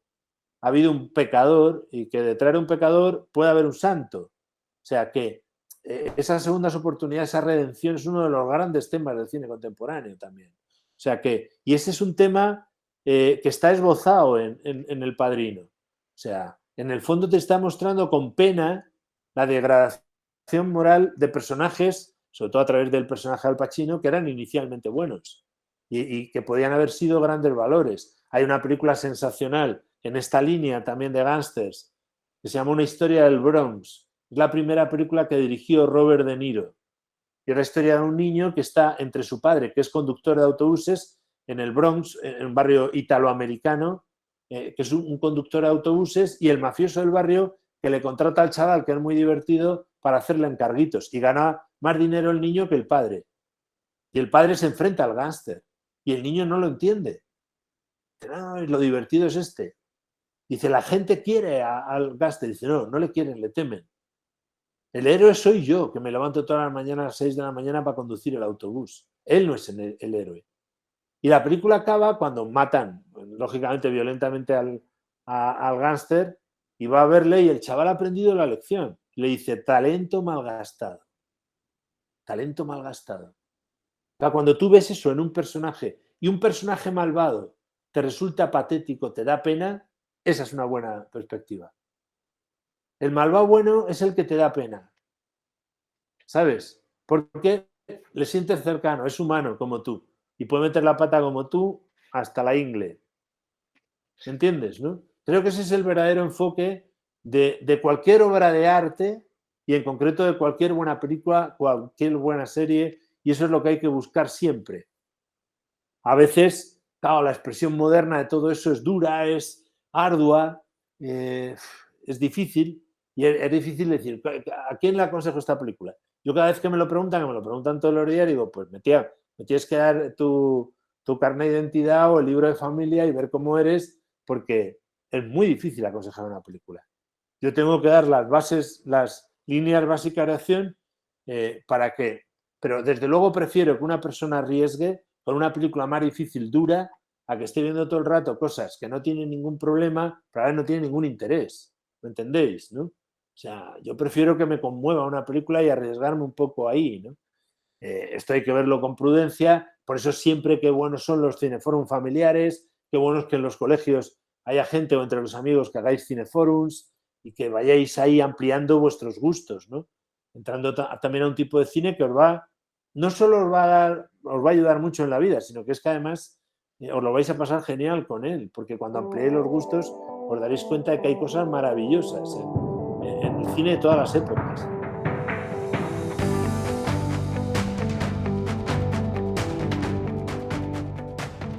ha habido un pecador y que detrás de un pecador puede haber un santo. O sea que esas segundas oportunidades, esa redención es uno de los grandes temas del cine contemporáneo también. O sea que, y ese es un tema que está esbozado en El Padrino. O sea, en el fondo te está mostrando con pena la degradación moral de personajes, sobre todo a través del personaje de Al Pacino, que eran inicialmente buenos y que podían haber sido grandes valores. Hay una película sensacional en esta línea también de gángsters que se llama Una historia del Bronx. Es la primera película que dirigió Robert De Niro. Y es la historia de un niño que está entre su padre, que es conductor de autobuses en el Bronx, en un barrio italoamericano, que es un conductor de autobuses, y el mafioso del barrio que le contrata al chaval, que es muy divertido, para hacerle encarguitos. Y gana más dinero el niño que el padre. Y el padre se enfrenta al gángster. Y el niño no lo entiende. No, lo divertido es este. Dice, la gente quiere al gángster. Dice, no, no le quieren, le temen. El héroe soy yo, que me levanto todas las mañanas a las 6 de la mañana para conducir el autobús. Él no es el héroe. Y la película acaba cuando matan, lógicamente, violentamente al gángster, y va a verle y el chaval ha aprendido la lección. Le dice, talento malgastado. Talento malgastado. O sea, cuando tú ves eso en un personaje y un personaje malvado te resulta patético, te da pena, esa es una buena perspectiva. El malvado bueno es el que te da pena. ¿Sabes? Porque le sientes cercano, es humano como tú. Y puede meter la pata como tú hasta la ingle. ¿Entiendes, no? Creo que ese es el verdadero enfoque de cualquier obra de arte y en concreto de cualquier buena película, cualquier buena serie, y eso es lo que hay que buscar siempre. A veces, claro, la expresión moderna de todo eso es dura, es ardua, es difícil, y es difícil decir, ¿a quién le aconsejo esta película? Yo cada vez que me lo preguntan todos los días, digo, pues me tienes que dar tu carnet de identidad o el libro de familia y ver cómo eres, porque es muy difícil aconsejar una película. Yo tengo que dar las bases, las líneas básicas de acción para que... Pero desde luego prefiero que una persona arriesgue con una película más difícil, dura, a que esté viendo todo el rato cosas que no tienen ningún problema, pero ahora no tienen ningún interés. ¿Me entendéis? ¿No? O sea, yo prefiero que me conmueva una película y arriesgarme un poco ahí, ¿no? Esto hay que verlo con prudencia, por eso siempre qué buenos son los cineforums familiares, qué bueno es que en los colegios haya gente o entre los amigos que hagáis cineforums y que vayáis ahí ampliando vuestros gustos, ¿no? Entrando también a un tipo de cine que no solo os va a ayudar mucho en la vida, sino que es que además os lo vais a pasar genial con él, porque cuando ampliéis los gustos os daréis cuenta de que hay cosas maravillosas en el cine de todas las épocas.